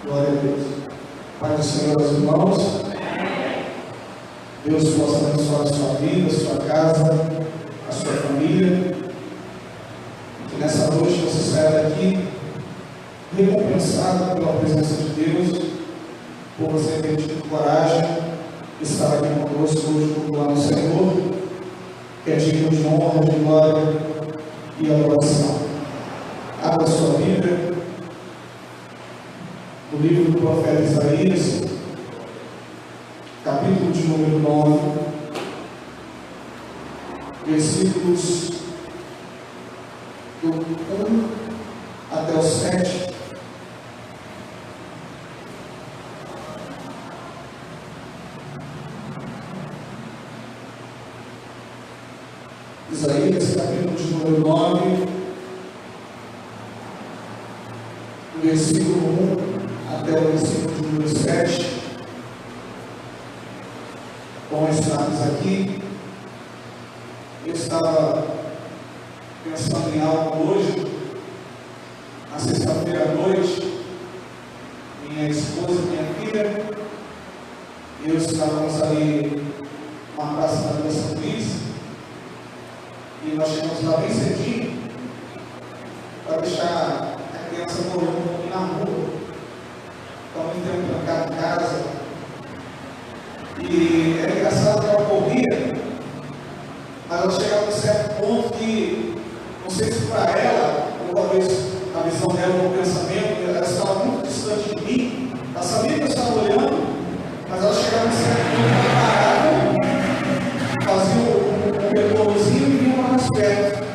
Glória a Deus. Pai do Senhor, meus irmãos, Deus possa abençoar a sua vida, a sua casa, a sua família. Que nessa noite você saia daqui recompensado pela presença de Deus, por você ter tido coragem de estar aqui conosco hoje, cultuando o Senhor, que é digno de honra, de glória e adoração. Abra sua Bíblia no livro do profeta Isaías, capítulo de número 9, versículos do 1 até o 7. Isaías, capítulo de número 9, versículo 1 até o versículo de número 7. Como estamos aqui, eu estava pensando em algo hoje, na sexta-feira à noite, minha esposa e minha filha, eu estávamos ali na praça da Vila São Luís, e nós chegamos lá bem cedinho, para deixar a criança correr um pouquinho na rua, para não ter um trancado em casa. E era engraçado que ela corria, mas ela chegava a um certo ponto que, não sei se para ela, ou talvez a visão dela ou o pensamento, ela estava muito distante de mim, ela sabia que eu estava olhando, mas ela chegava a um certo ponto, parava, fazia um retornozinho e vinha mais perto,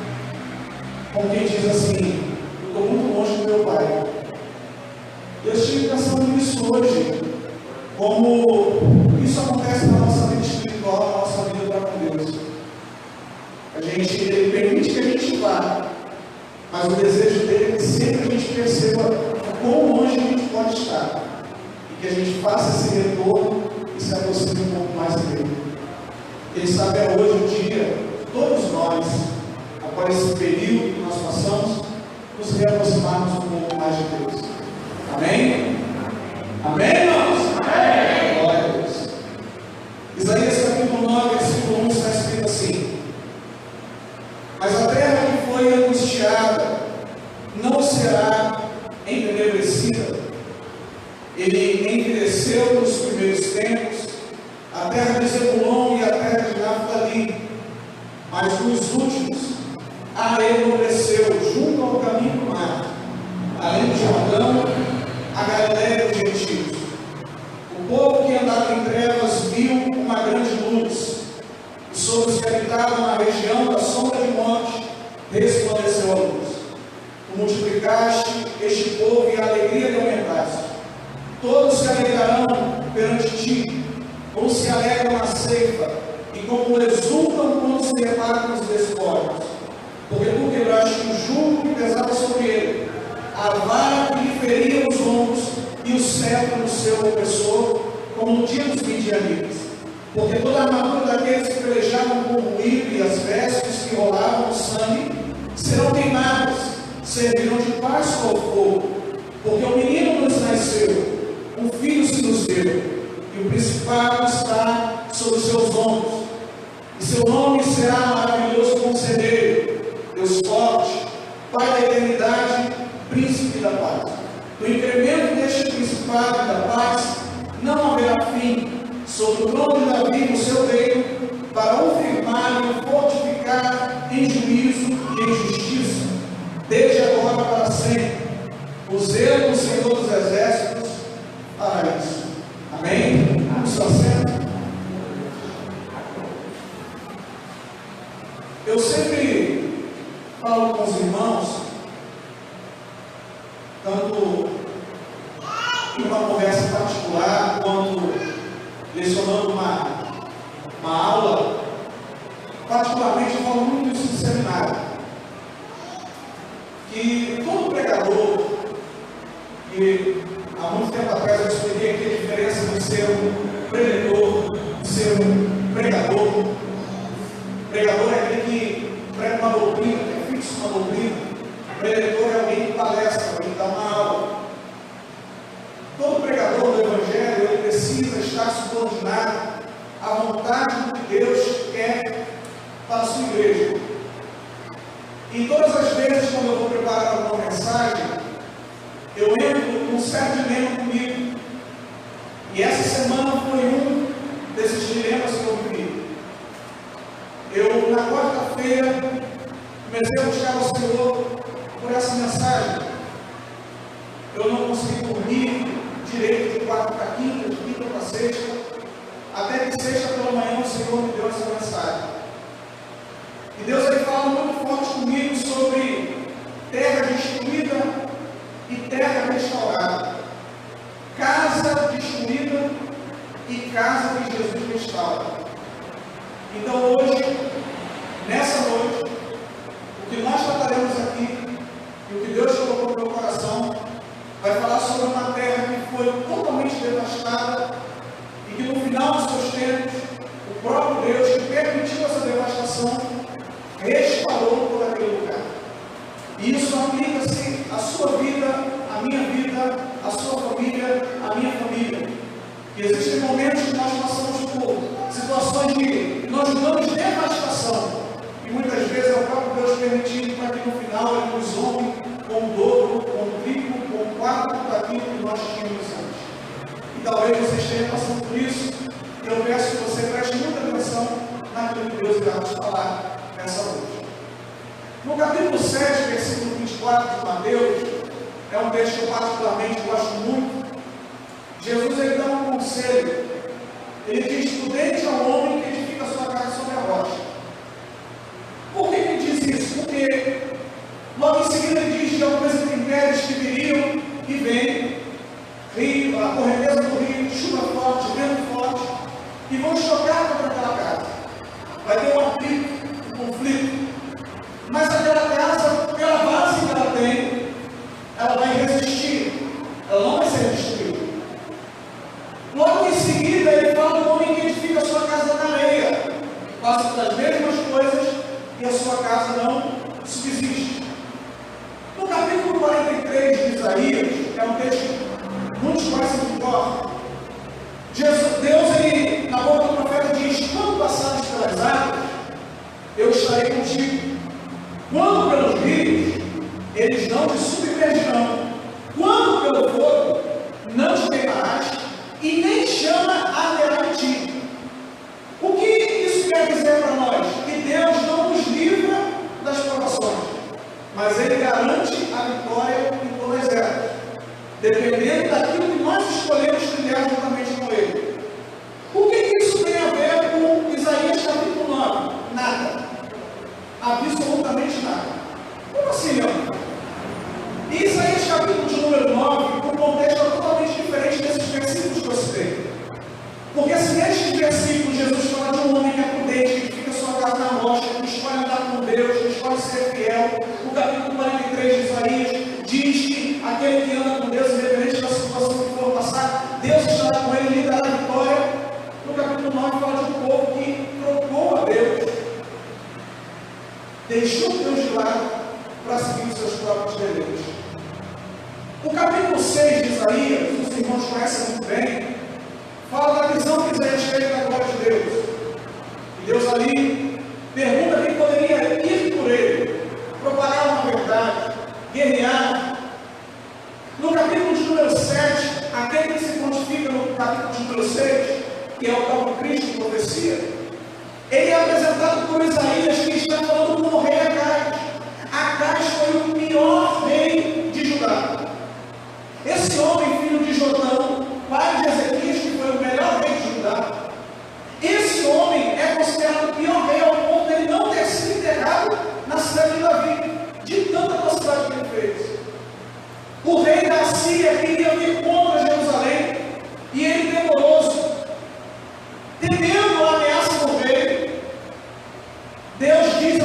como quem diz assim: eu estou muito longe do meu pai. E eu estive pensando nisso hoje, como isso acontece na nossa vida espiritual, na nossa vida para com Deus. Ele permite que a gente vá, mas o desejo dele é que sempre a gente perceba quão longe a gente pode estar, e que a gente faça esse retorno e se aproxime um pouco mais dele. Quem sabe é hoje o dia, todos nós, após esse período que nós passamos, nos reaproximarmos um pouco mais de Deus. Amém? Amém, irmãos? Amém! Glória a Deus. Isaías capítulo 9, versículo 1 está escrito assim: mas a terra que foi angustiada não será entenebrecida. Ele envelheceu nos primeiros tempos, a terra de Zebulon e a terra de Naftali, mas nos últimos a enobreceu junto ao caminho do mar, além do Jordão, a Galiléia dos gentios. O povo que andava em trevas viu uma grande luz, e sobre os que habitavam na região da sombra de morte resplandeceu a luz. Tu multiplicaste este povo e a alegria lhe aumentaste. Todos se alegrarão perante ti, como se alegram na ceifa, e como exultam quando se reparam nos despojos. Porque tu quebraste o jugo que pesava sobre ele, a vara que lhe feria os ombros e o cetro no seu opressor, como no dia dos midianitas. Porque toda a armadura daqueles que pelejavam com o ruído e as vestes que rolavam no sangue serão queimadas, servirão de Páscoa ao fogo. Porque o menino nos nasceu, um filho se nos deu, e o principado está sobre os seus ombros. E seu nome será maravilhoso conselheiro, Deus forte, Pai da eternidade, Príncipe da paz. No incremento deste principado da paz não haverá fim, sobre o trono de Davi no seu reino, para o firmar e o fortificar em juízo e em justiça, desde agora para sempre. O zelo do Senhor dos Exércitos fará isso. Amém? Vamos estar certo? Eu sempre falo com os irmãos, tanto em uma conversa particular, quanto lecionando uma aula, particularmente eu falo muito isso no seminário, que todo pregador, e há muito tempo atrás eu expliquei aqui a diferença de ser um preletor, de ser um pregador. Pregador é aquele que prega uma doutrina, que é fixo uma doutrina. Preletor é alguém que palestra, alguém que dá uma aula. igreja. E todas as vezes, quando eu vou preparar alguma mensagem, eu entro num certo dilema comigo. E essa semana foi um desses dilemas que eu vivi. Eu, na quarta-feira, comecei a buscar o Senhor por essa mensagem. Eu não consegui dormir direito de quarta para quinta, de quinta para sexta, até que sexta pela manhã o Senhor me deu essa mensagem. E Deus ele fala muito forte comigo sobre terra destruída e terra restaurada. Casa destruída e casa que Jesus restaura. Então hoje, nessa noite, o que nós trataremos aqui, e o que Deus colocou no meu coração, vai falar sobre uma terra que foi totalmente devastada e que no final dos seus tempos, o próprio Deus que permitiu essa devastação, restaurou por aquele lugar. E isso aplica-se à sua vida, à minha vida, à sua família, à minha família. E existem momentos que nós passamos por situações que nós damos devastação. E muitas vezes é o próprio Deus permitindo para que no final Ele nos honre com o dobro, com o triplo, com o quarto daquilo que nós tínhamos antes. E talvez você esteja passando por isso. E eu peço que você preste muita atenção naquilo que Deus irá nos falar nessa noite. No capítulo 7, versículo 24 de Mateus, é um texto que eu particularmente gosto muito. Jesus ele dá um conselho. Ele diz: prudente é o homem que edifica a sua casa sobre a rocha. Por que ele diz isso? Porque logo em seguida ele diz de algumas intempéries que viriam e vêm, rio, a correnteza do rio, chuva forte, vento forte, e vão chocar contra aquela casa. Vai ter um atrito, um conflito. Mas aquela casa, pela base que ela tem, ela vai resistir. Ela não vai ser destruída. Logo em seguida, ele fala do homem que edifica a sua casa na areia. Passa pelas mesmas coisas e a sua casa não subsiste. No capítulo 43 de Isaías, é um texto que muitos conhecem de cor. Deus, ele, na boca do profeta, diz: quando passares pelas águas, eu estarei contigo. Quando pelos rios, eles não te submergirão. Quando pelo fogo, não te queimarás, e nem chama arderá em ti. O que isso quer dizer para nós? Que Deus não nos livra das provações, mas Ele garante a vitória em todas elas, dependendo daquilo que nós escolhemos trilhar juntamente com Ele. O que isso tem a ver com Isaías capítulo 9? Nada. Absolutamente nada. Como assim, Leandro? Em Isaías capítulo de número 9, o contexto é totalmente diferente desses versículos que eu citei. Porque se nestes versículos Jesus fala de um homem que é prudente, que fica sua casa na rocha, que escolhe andar com Deus, que escolhe ser fiel, o capítulo 43 de Isaías diz que aquele que anda com Deus, independente da situação que for passar, Deus estará com ele e lhe dará a vitória. No capítulo 9 fala de um povo que trocou a Deus, deixou Deus de lado para seguir os seus próprios deleites. O capítulo 6 de Isaías, os irmãos conhecem muito bem, fala da visão que Isaías teve da glória de Deus. E Deus ali pergunta quem poderia ir por ele, propagar uma verdade, guerrear. No capítulo de número 7, aquele que se pontifica no capítulo de número 6, que é o próprio Cristo, profecia, ele é apresentado por Isaías, que está falando com o rei Acais. Acais foi o pior rei de Judá. Esse homem, filho de Jotão, pai de Ezequias, que foi o melhor rei de Judá, esse homem é considerado o pior rei ao ponto de ele não ter sido enterrado na cidade de Davi, de tanta atrocidade que ele fez. O rei da Síria queria vir contra Jerusalém, e ele, temoroso, temendo a ameaça do rei, Deus diz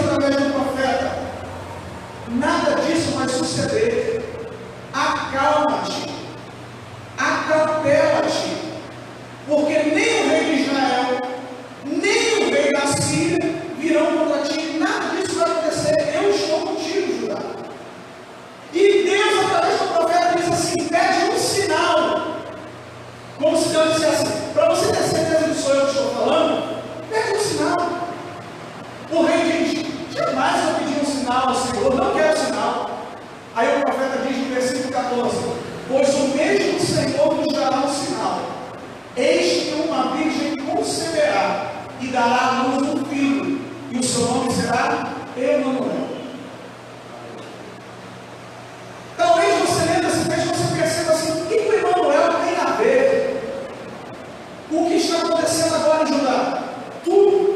14: pois o mesmo Senhor nos dará um sinal. Eis que uma virgem conceberá e dará à luz um filho, e o seu nome será Emanuel. Talvez você lendo esse texto você perceba assim: o que o Emanuel tem a ver com o que está acontecendo agora em Judá? Tudo.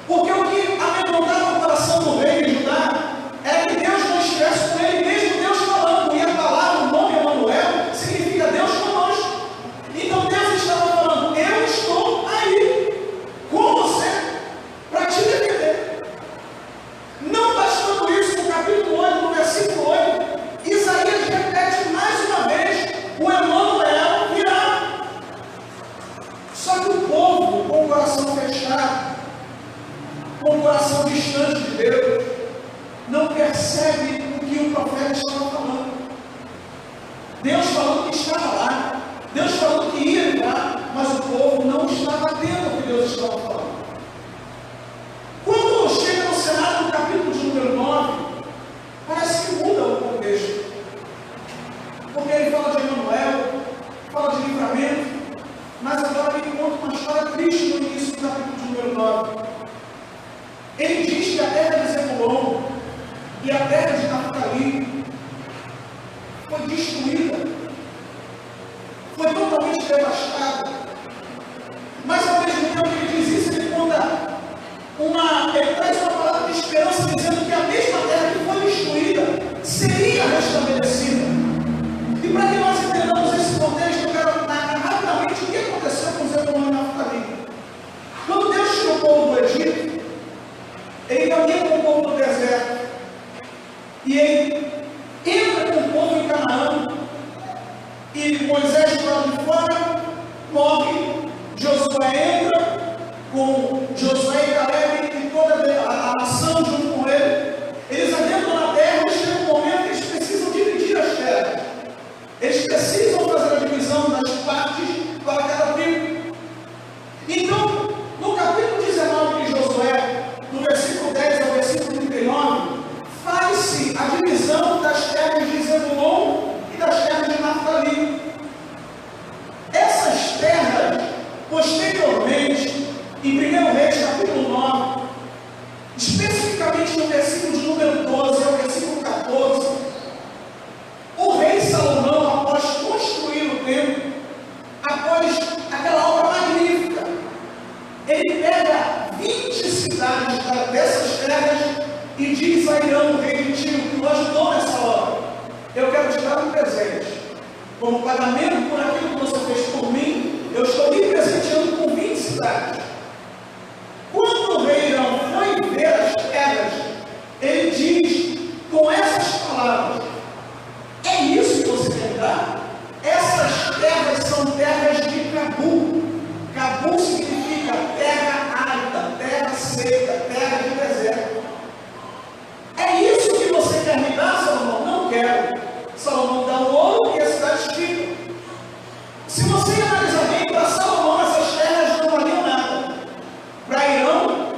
Porque o que amedrontava o coração do rei de Judá era que Deus não estivesse com ele, mesmo Deus falando. E a palavra, o nome Emanuel, significa Deus conosco. Então Deus estava falando: eu estou aí com você para te defender. Não bastando isso, no capítulo 8, no versículo 8, Isaías repete mais uma vez: o Emanuel virá. Só que o povo, com o coração fechado, com o coração distante de Deus, não percebe o que o profeta estava falando. Deus falou que estava lá, Deus falou que ia entrar, mas o povo não estava atento ao que Deus estava falando. Quando chega no cenário do capítulo de número 9, parece que muda o contexto. Porque ele fala de Emanuel, fala de livramento, mas agora ele conta uma história triste no início do capítulo de número 9. Ele diz que a terra de Zebulon e a terra de Naftali foi destruída, foi totalmente devastada. Mas ao mesmo tempo que ele diz isso, ele traz uma palavra de esperança, dizendo que a mesma terra que foi destruída seria restabelecida. E para que nós entendamos esse contexto, eu quero narrar rapidamente o que aconteceu com Zebulon e Naftali. Quando Deus tirou o povo do Egito, ele caminha com o povo no deserto, e ele entra com o povo em Canaã, e Moisés do lado de fora morre. Josué entra com Josué e Caleb e toda a nação junto com ele. Eles adentram na terra e chega um momento que eles precisam dividir as terras. Eles precisam fazer a divisão das partes para cada tribo. Então, no capítulo 19 de Josué, no versículo 10 ao versículo 39, faz-se a divisão das terras de Zebulon e das terras de Naftali. Essas terras, posteriormente, em 1 Reis, capítulo 9, especificamente no versículo de número 12 ao versículo 14, o rei Salomão, após construir o templo, após aquela obra magnífica, ele pega 20 cidades dessas terras e diz a Irão, o rei de Tiro, que o ajudou nessa obra: eu quero te dar um presente. Como pagamento por aquilo que você fez por mim, eu estou me presenteando com 20 cidades. Quando o rei Irão foi ver as terras, ele diz com essas palavras: é isso que você quer dar? Essas terras são terras de Cabu. Cabu significa terra árida, terra seca, terra de deserto. É isso que você quer me dar, Salomão? Não quero. Salomão dá o ouro e a cidade fica. Se você analisar bem, para Salomão essas terras não valiam nada. Para Irão,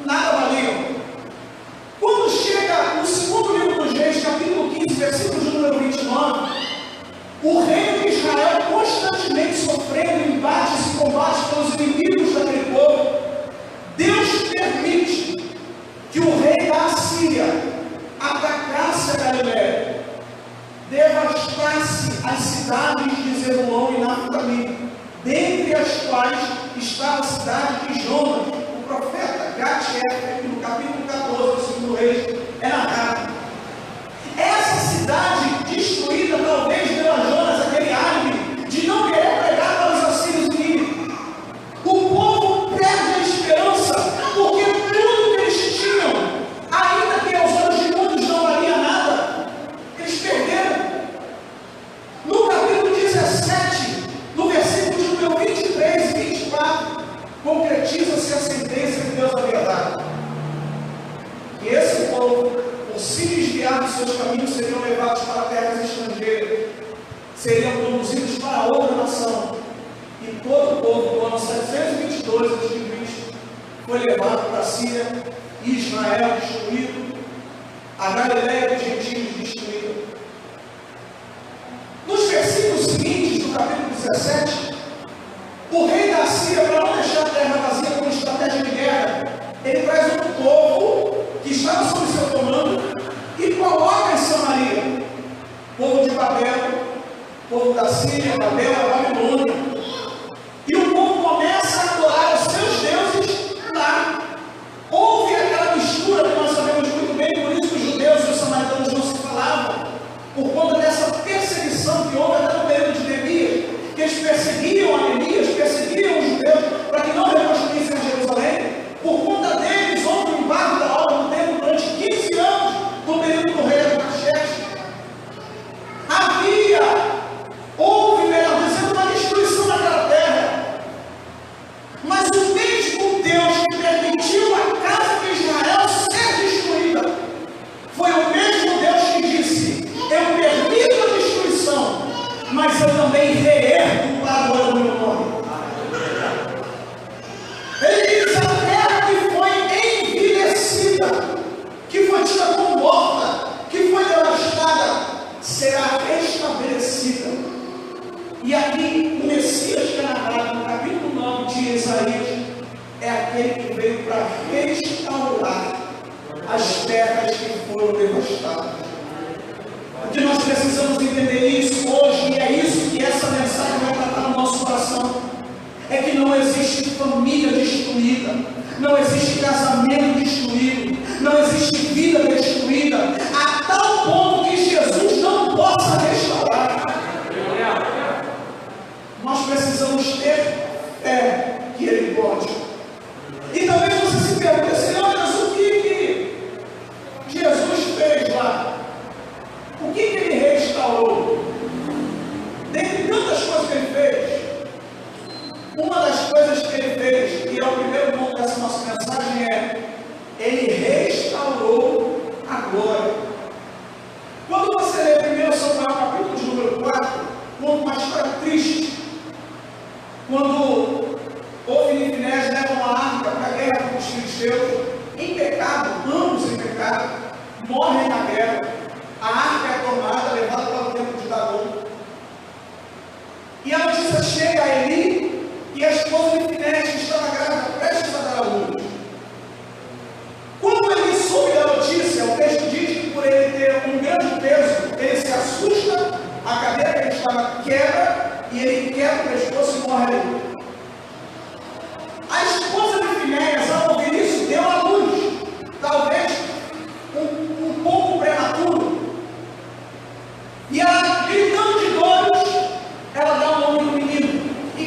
nada valiam. Quando chega no segundo livro dos Reis, capítulo 15, versículo de número 29, o reino de Israel constantemente sofrendo embates e combates pelos inimigos daquele povo, Deus permite que o rei da Assíria atacasse a Galileia, devastasse as cidades de Zebulon e Naftali, dentre as quais estava a cidade de Jonas, o profeta Gat-Hefer, que no capítulo 14 do 2 Reis é narrado. Essa cidade destruída talvez deu a Jonas aquele álibi de não querer pregar para os assírios inimigos. O povo perde a esperança, porque tudo que eles tinham, ainda que aos olhos de muitos não valia nada, eles perderam. No capítulo 17, no versículo de número 23 e 24, concretiza-se a sentença que Deus havia dado: que esse povo, por se desviar dos seus caminhos, seriam levados para terras estrangeiras, seriam conduzidos para outra nação. E todo o povo, no ano 722 a.C., foi levado para a Síria, e Israel destruído, a Galileia dos gentios destruída. 17, o rei da Síria, para não deixar a terra vazia com estratégia de guerra, ele traz um povo que estava sob seu comando e coloca em Samaria, povo de Babel, povo da Síria, Babel, Babilônia. E o povo começa a adorar os seus deuses lá. Houve aquela mistura que nós sabemos muito bem, por isso que os judeus e os samaritanos não se falavam, por conta dessa perseguição que houve até no período de Neemias, que eles perseguiam a Neemias, perseguiam os judeus para que não reconstruíssem Jerusalém. Por conta deles, houve um embargo da obra do templo durante 15 anos, no período do rei Artaxerxes. Houve, melhor dizendo, uma destruição daquela terra. Mas o mesmo Deus que permitiu a casa de Israel ser destruída, foi o mesmo Deus que disse: eu permito a destruição, mas eu também reergo para a glória do meu nome. Ele diz: a terra que foi envelhecida, que foi tida como morta, que foi devastada, será restabelecida. E aqui o Messias que é narrado no capítulo 9 de Isaías é aquele que veio para restaurar as terras que foram devastadas. O que nós precisamos entender isso hoje, e é isso que essa mensagem vai tratar no nosso coração, é que não existe família destruída, não existe casamento destruído, não existe vida destruída, a tal ponto que Jesus não possa restaurar. Nós precisamos ter fé que Ele pode. E talvez você se pergunte: Senhor, mas o que Jesus fez lá? O que Ele restaurou? Dentre tantas coisas que Ele fez, uma das coisas que Ele fez, e é o primeiro ponto dessa nossa mensagem, é: Ele restaurou a glória. Quando você lê 1 Samuel capítulo de número 4, conta uma história triste. Quando Ofni e Finéias levam a arca para a guerra com os filisteus, em pecado, ambos em pecado, morrem na guerra. A arca é tomada, levada para o templo de Dagon. E a notícia chega a Eli e a esposa de Finéias, que estava grávida, prestes a dar à luz. Quando Eli soube da notícia, o texto diz que por ele ter um grande peso, ele se assusta, a cadeira que ele estava quebra, e ele quebra o pescoço e morre ali. A esposa de Finéias, ao ouvir isso, deu à luz, talvez um pouco prematuro. E ela, gritando de dores, ela dá o nome do menino. E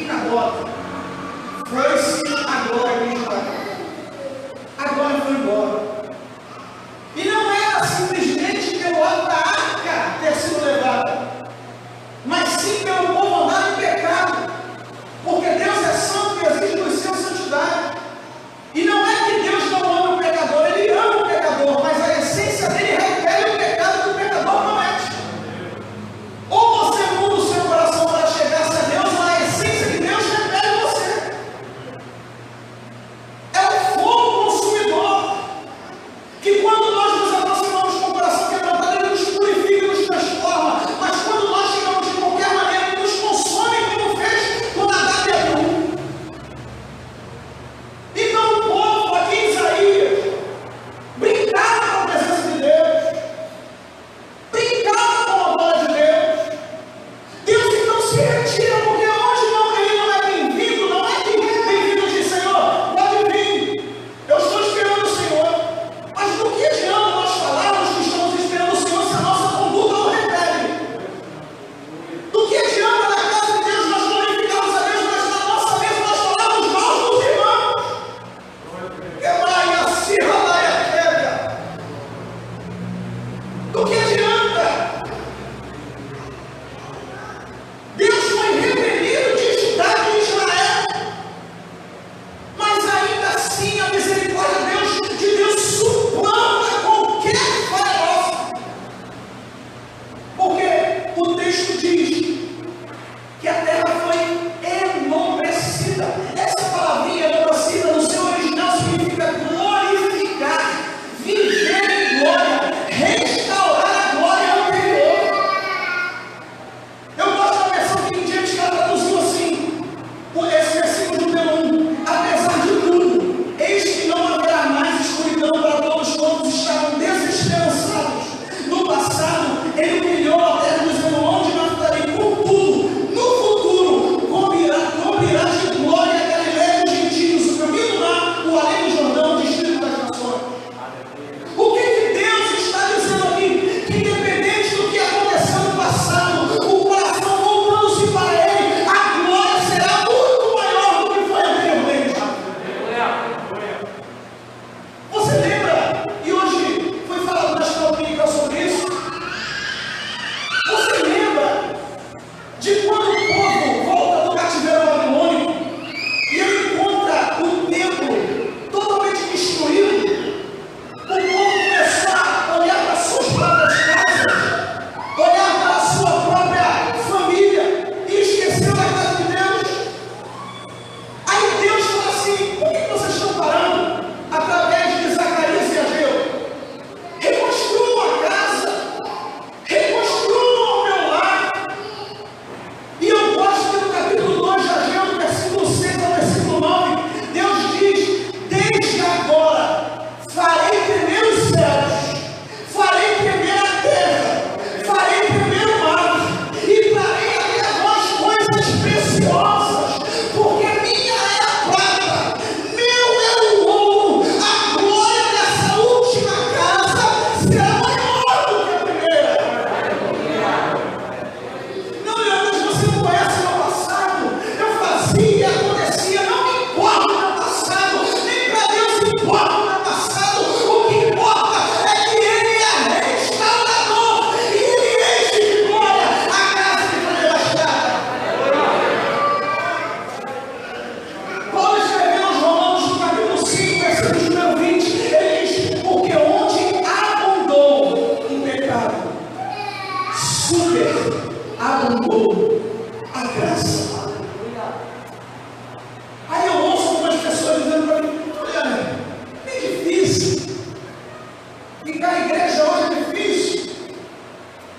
Ficar em igreja hoje é difícil.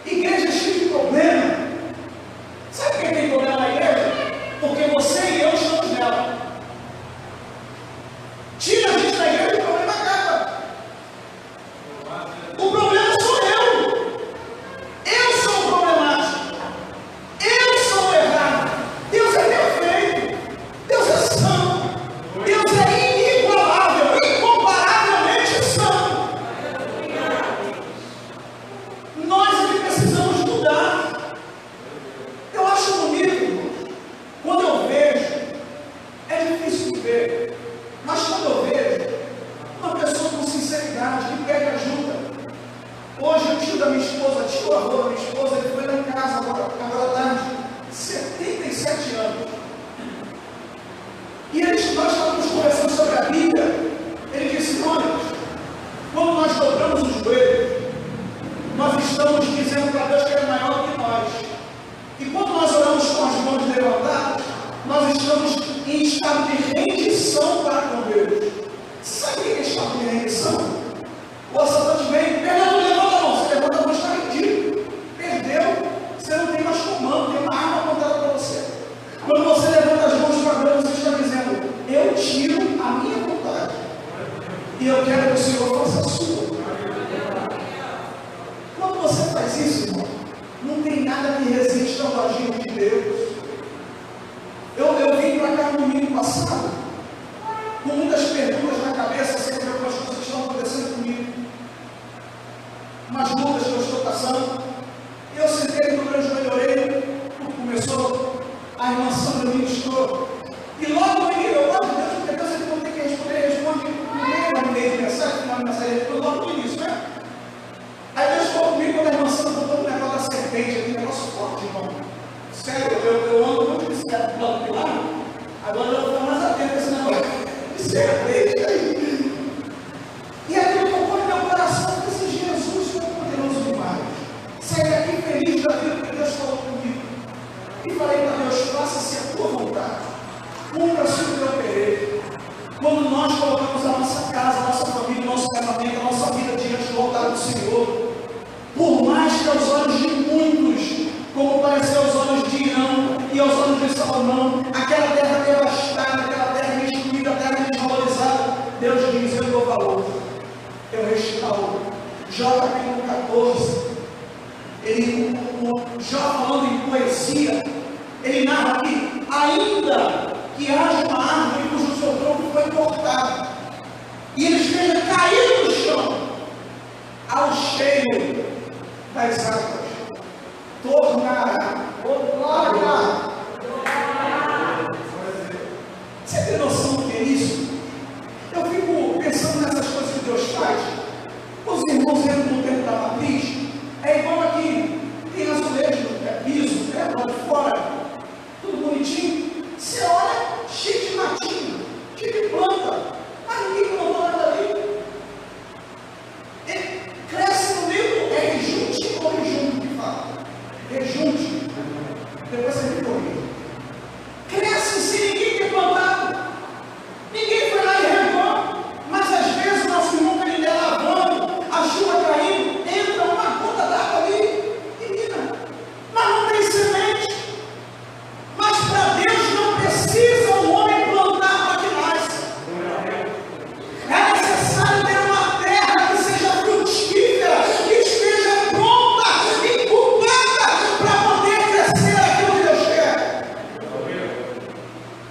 Igreja é cheia de problema. Sabe quem tem problema na igreja? Porque você e eu estamos nela. Tira a gente da igreja e o problema acaba. O problema sou eu. Eu sou o problemático. Eu sou o errado. Deus é perfeito. Deus é santo. Deus é inigualável, incomparavelmente santo. Nós é que precisamos mudar. Eu acho bonito, quando eu vejo, é difícil de ver, mas quando eu vejo uma pessoa com sinceridade, que pede ajuda. Hoje o tio da minha esposa, tio avô da minha esposa, ele foi lá em casa agora à tarde, 77 anos. E nós estávamos conversando sobre a Bíblia. Ele disse: olha, quando nós dobramos os joelhos, nós estamos dizendo para Deus que Ele é maior que nós. E quando nós oramos com as mãos levantadas, nós estamos em estado de rendição para com Deus. Sabe o que é estado de rendição? O assaltante vem, perdeu, levanta a mão. Você levanta a mão, está rendido. Perdeu, você não tem mais comando, tem uma arma apontada para você. Quando você levanta as mãos para Deus, você está dizendo: eu tiro a minha vontade e eu quero que o Senhor faça a sua. Quando você faz isso, irmão, não tem nada que resista ao agir de Deus. Eu vim para cá no domingo passado com muitas perguntas na cabeça acerca de algumas coisas que estão acontecendo comigo, umas lutas que eu estou passando. E eu sentei no meu joelho e orei. Começou a irmã Sandra ministrou. E logo no início, eu gosto de Deus, porque Deus não tem que responder, responde no meio de mensagem, na mensagem, logo no início, né? Aí Deus falou comigo quando a irmã Sandra botou um negócio da serpente, aquele negócio forte, irmão. Sério, eu ando muito de bicicleta do lado de lá, agora eu vou ficar mais atento a esse negócio de serpente aí. E aí eu tocou no meu coração e disse: Jesus, foi poderoso demais. Saí daqui feliz da vida que Deus falou comigo. E falei para Deus: faça-se a tua vontade, cumpra-se o teu querer. Quando nós colocamos a nossa casa, a nossa família, o nosso casamento, a nossa vida diante do altar do Senhor, por mais que aos olhos de muitos, como pareceu aos olhos de Irão e aos olhos de Salomão, aquela terra devastada, aquela terra destruída, a terra desvalorizada, Deus diz: eu dou valor, eu restauro. Jó capítulo 14, Jó falando em poesia, ele narra que ainda que haja uma árvore cujo seu tronco foi cortado e ele esteja caído no chão, ao cheiro das águas tornará. Glória! Você tem noção do que é isso? Eu fico pensando nessas coisas que Deus faz. Os irmãos entram no tempo da matriz, é igual aqui, tem azulejo, piso, lá de fora, tudo bonitinho. Você olha, cheio de matinho, cheio de planta, mas ninguém plantou nada ali. Ele cresce no meio, é rejunte ou rejunte que fala? Rejunte. Depois você me corrige. Cresce sem ninguém ter plantado. Ninguém foi lá e regou. Mas às vezes o nosso irmão está ali lavando, a chuva caindo, entra uma gota d'água ali. Menina, mas não tem semente. Mas para Deus não precisa o homem plantar para que nasça. É necessário ter uma terra que seja frutífera, que esteja pronta e culpada para poder crescer aquilo que Deus quer.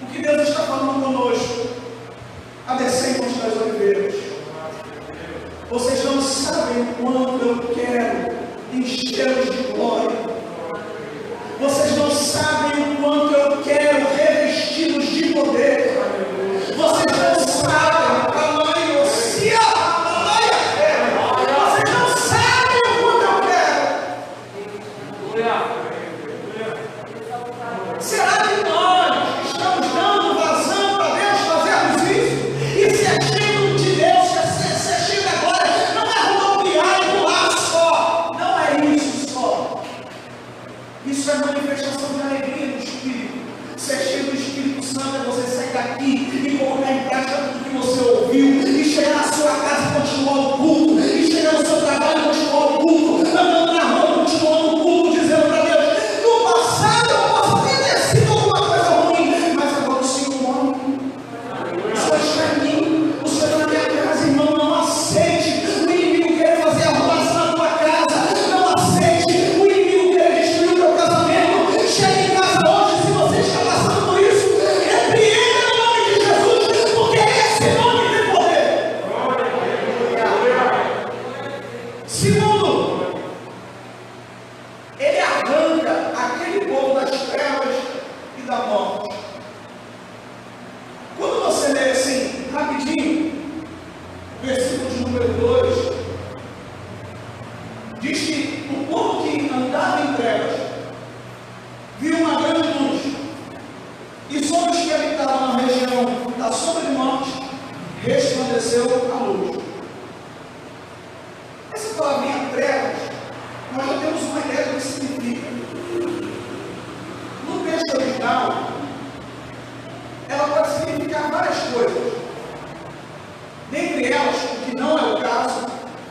O que Deus está falando conosco, a descendente das oliveiras. Vocês não sabem o quanto eu quero enchê-los de glória. Vocês não sabem o quanto eu quero revesti-los de poder. Vocês não sabem, tamanho, se a tamanha fé. Vocês não sabem o quanto eu quero. Será que nós estamos dando vazão para Deus fazermos isso? E se é cheio de Deus, se é cheio da glória, não é rodopiar e pular só. Não é isso só. palavrinha trevas, nós já temos uma ideia do que significa. No texto original, ela pode significar várias coisas. Dentre elas, o que não é o caso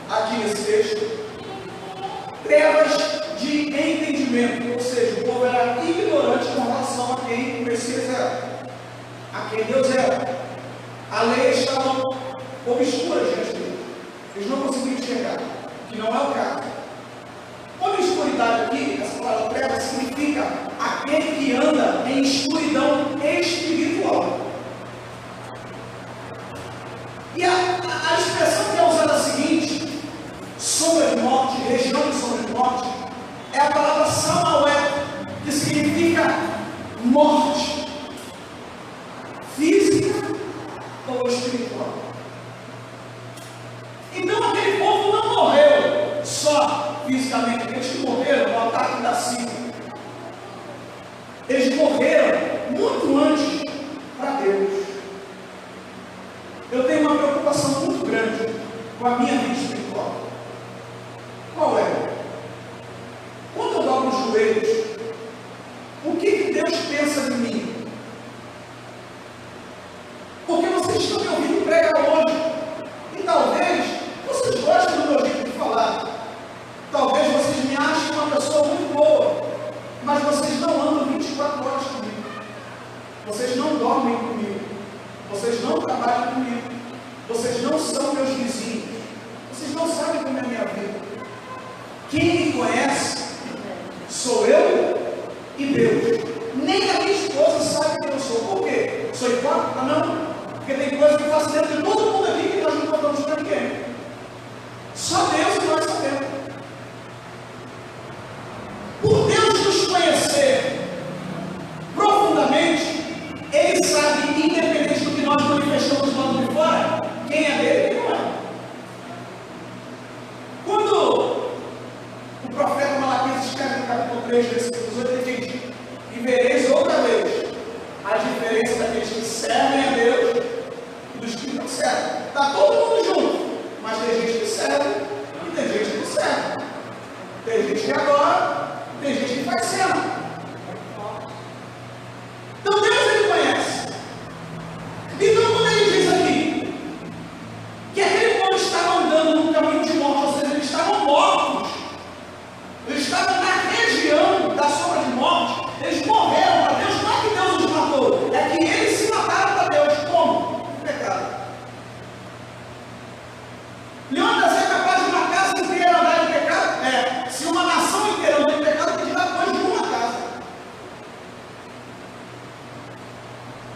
aqui nesse texto, trevas de entendimento, ou seja, o povo era ignorante com relação a quem o Messias era, a quem Deus era. A lei estava obscura diante deles. Eles não conseguiam enxergar, que não é o caso. Obscuridade aqui, essa palavra treva, significa aquele que anda em escuridão espiritual. E a expressão que é usada é a seguinte: sombra de morte, região de sombra de morte, é a palavra Samael, que significa morte física ou espiritual. Então aquele povo não morreu só fisicamente, eles morreram no ataque da Síria. Eles morreram muito antes para Deus. Eu tenho uma preocupação muito grande com a minha vida espiritual. Qual é? Quando eu dobro os joelhos, o que Deus pensa de mim? Porque vocês estão me ouvindo pregar hoje, e talvez vocês gostem do meu jeito de falar, talvez vocês me achem uma pessoa muito boa, mas vocês não andam 24 horas comigo, vocês não dormem comigo, vocês não trabalham comigo, vocês não são meus vizinhos, vocês não sabem como é a minha vida. Quem me conhece sou eu e Deus. Nem a minha esposa sabe quem eu sou. Por quê? Sou igual? Ah, não. Porque tem coisa que eu faço dentro de todo mundo aqui que nós não contamos para ninguém. Só Deus e nós sabemos. Por Deus nos conhecer profundamente, Ele sabe, independente do que nós manifestamos lá de fora, quem é dele e quem não é. Quando o profeta Malaquias escreve no capítulo 3, versículo 18, ele diz: e vereis outra vez a diferença daqueles que servem a Deus e dos que não servem. Está todo mundo junto, mas tem gente que serve e tem gente que não serve. Tem gente que adora, tem gente que faz cena. Então Deus ele conhece. Então quando ele diz aqui que aquele povo estava andando num caminho de morte, ou seja, eles estavam mortos, eles estavam na região da sombra de morte, eles morreram para Deus. Não é que Deus os matou, é que eles se mataram para Deus. Como? No pecado. Leônidas é capaz de uma casa inteira andar em pecado? É. Se uma nação inteira andar em pecado, tem que dar depois de uma casa.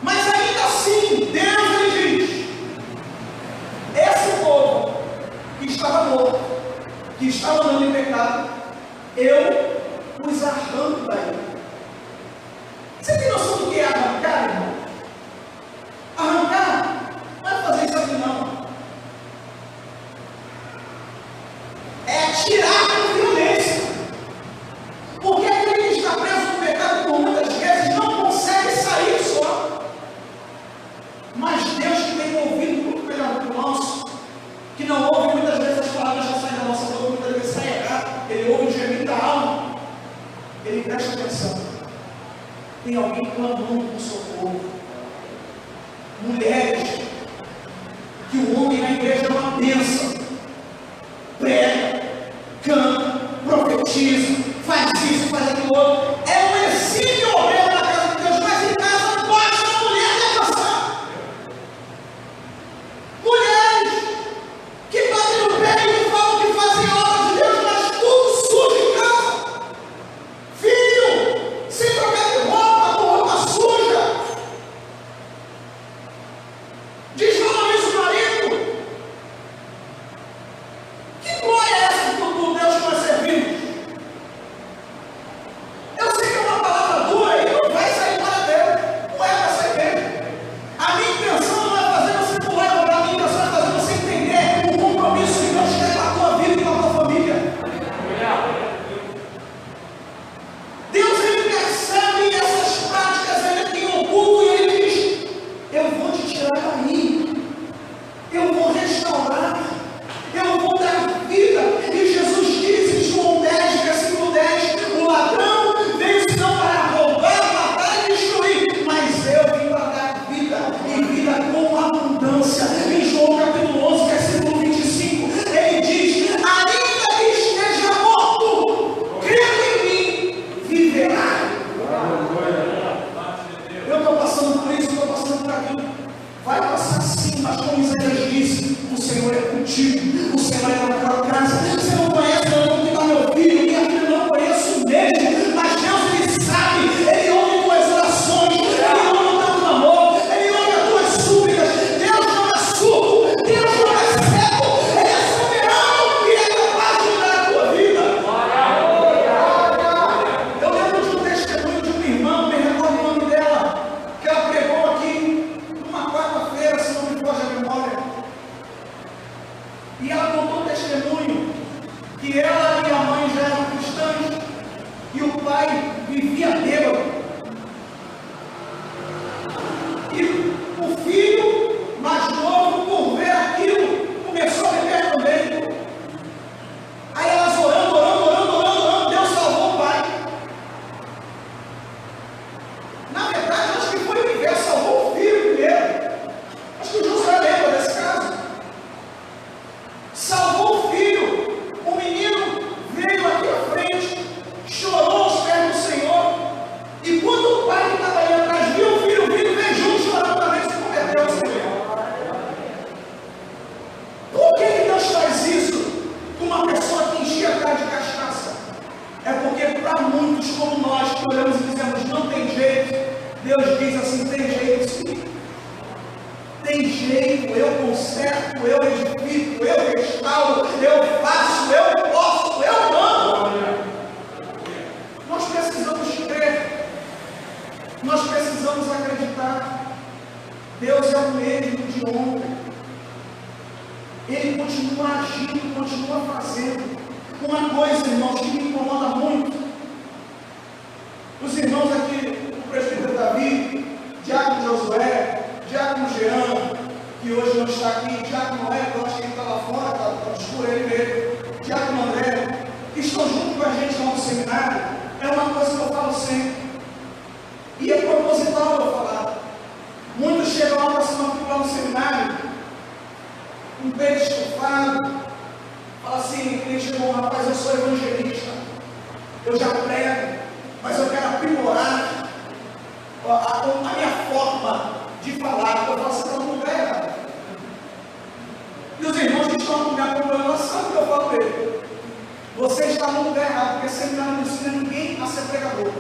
Mas ainda assim, Deus ele diz: esse povo que estava morto, que estava andando em pecado, eu os arranco daí. Você tem noção do que é arrancar, irmão? Arrancar não é fazer isso aqui, não. É tirar com violência. Porque aquele que está preso no pecado por muitas vezes não consegue sair só. Mas Deus que tem ouvido muito melhor do que o nosso, que não ouve muitas vezes as palavras que saem da nossa boca, muitas vezes sai errado, ele ouve o gemido da alma, ele presta atenção. Tem alguém clamando por socorro. Mulheres, que o homem na igreja é uma bênção, prega, canta, profetiza, faz isso, faz aquilo outro, é um exímio obreiro na casa de Deus, mas em casa basta a mulher descansar. Mulheres que batem no pé e falam que fazem a obra de Deus, mas tudo sujo em casa. Filho, sem trocar de roupa, com roupa suja, desvaloriza o marido. Que glória é essa do Deus que nós servimos? Eu que ela e a mãe já eram cristãs, e o pai vivia bêbado. E o filho mais novo, por ver aquilo, começou a beber também. Aí elas orando, Deus salvou o pai. Na verdade, acho que foi o inverso, salvou o filho primeiro. Acho que o Josué lembra desse caso. Salvou o filho. O menino veio aqui à frente, chorou aos pés do Senhor. E quando o pai que estava ali atrás viu o filho vindo, veio junto chorando também, se converteu ao Senhor. Por que Deus faz isso com uma pessoa que enchia a cara de cachaça? É porque para muitos como nós que olhamos e dizemos não tem jeito, Deus diz assim, tem jeito sim. Tem jeito, eu conserto, eu edifico, eu restauro, eu faço, eu posso, eu mando. Nós precisamos crer, nós precisamos acreditar. Deus é o mesmo de ontem. Ele continua agindo, continua fazendo. Uma coisa, irmãos, que me incomoda muito. Os irmãos aqui, o presbítero Davi, Diácono Josué, Diácono Jean, que hoje não está aqui, Diácono Noé, que eu acho que ele está lá fora, está escuro ele mesmo, Diácono André, que estão junto com a gente lá no seminário, é uma coisa que eu falo sempre. E é proposital eu falar. Muitos chegam lá para cima lá no seminário, um peito estufado, fala assim, ele chegou, rapaz, eu sou evangelista, eu já prego, mas eu quero aprimorar a minha forma de falar, eu falo assim, está no lugar errado. E os irmãos que estão me acompanhando sabem o que eu falo para ele. Você está no lugar errado, porque seminário não ensina ninguém a ser pregador.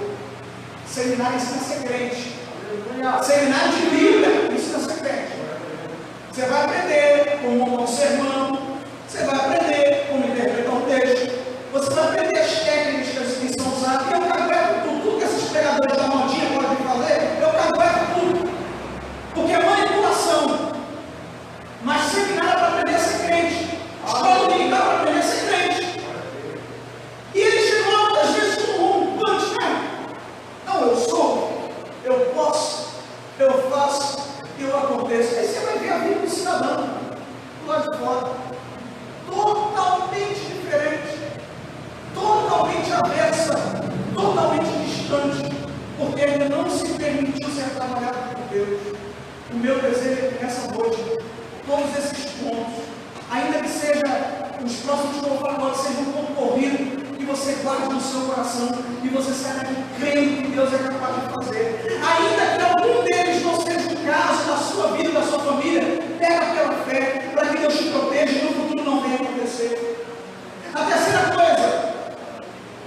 Seminário ensina a ser crente. Seminário de Bíblia ensina a ser crente. Você vai aprender como montar um sermão, você vai aprender como interpretar um texto, você vai aprender as técnicas que são usadas. E eu cagueto tudo que esses pregadores da modinha podem fazer, eu cagueto tudo. Porque é manipulação. Mas seminário é para aprender a ser crente. Escola dominical é para aprender a ser crente. E ele chegou muitas vezes com um punch, né? Não, eu sou, eu posso, eu faço, eu aconteço. Aí você vai ver a vida do cidadão do lado de fora. Totalmente diferente. Totalmente avessa. Totalmente distante. Porque ele não se permitiu ser trabalhado por Deus. O meu desejo é que nessa noite, todos esses pontos, ainda que seja os próximos que eu vou falar agora, sejam um ponto corrido, que você guarde no seu coração e você saia daqui crendo que Deus é capaz de fazer. Ainda que algum deles não seja o caso da sua vida, da sua família, pega pela fé, para que Deus te proteja e no futuro não venha acontecer. A terceira coisa,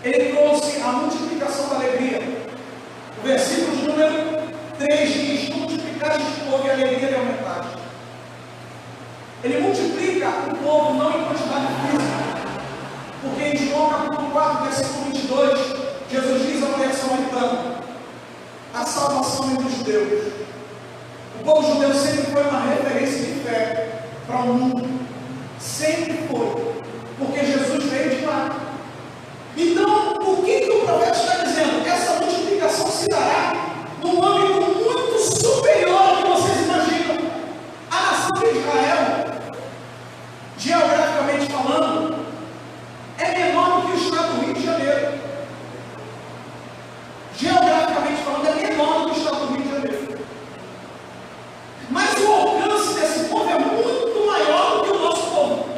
ele trouxe a multiplicação da alegria. O versículo de número 3 diz: multiplicar o povo e a alegria de aumentar. Ele multiplica o povo não em quantidade física. Porque em João capítulo 4, versículo 22, Jesus diz a uma versão americana: a salvação entre os judeus. O povo judeu sempre foi uma referência de fé para o mundo. Sempre foi. Porque Jesus veio de lá. Então, o que o profeta está dizendo? Essa multiplicação se dará num âmbito muito superior ao que vocês imaginam. A nação de Israel, geograficamente falando, é menor do que o estado do Rio de Janeiro. Geograficamente falando, é menor do que o estado do Rio de Janeiro. Mas o alcance desse povo é muito maior do que o nosso povo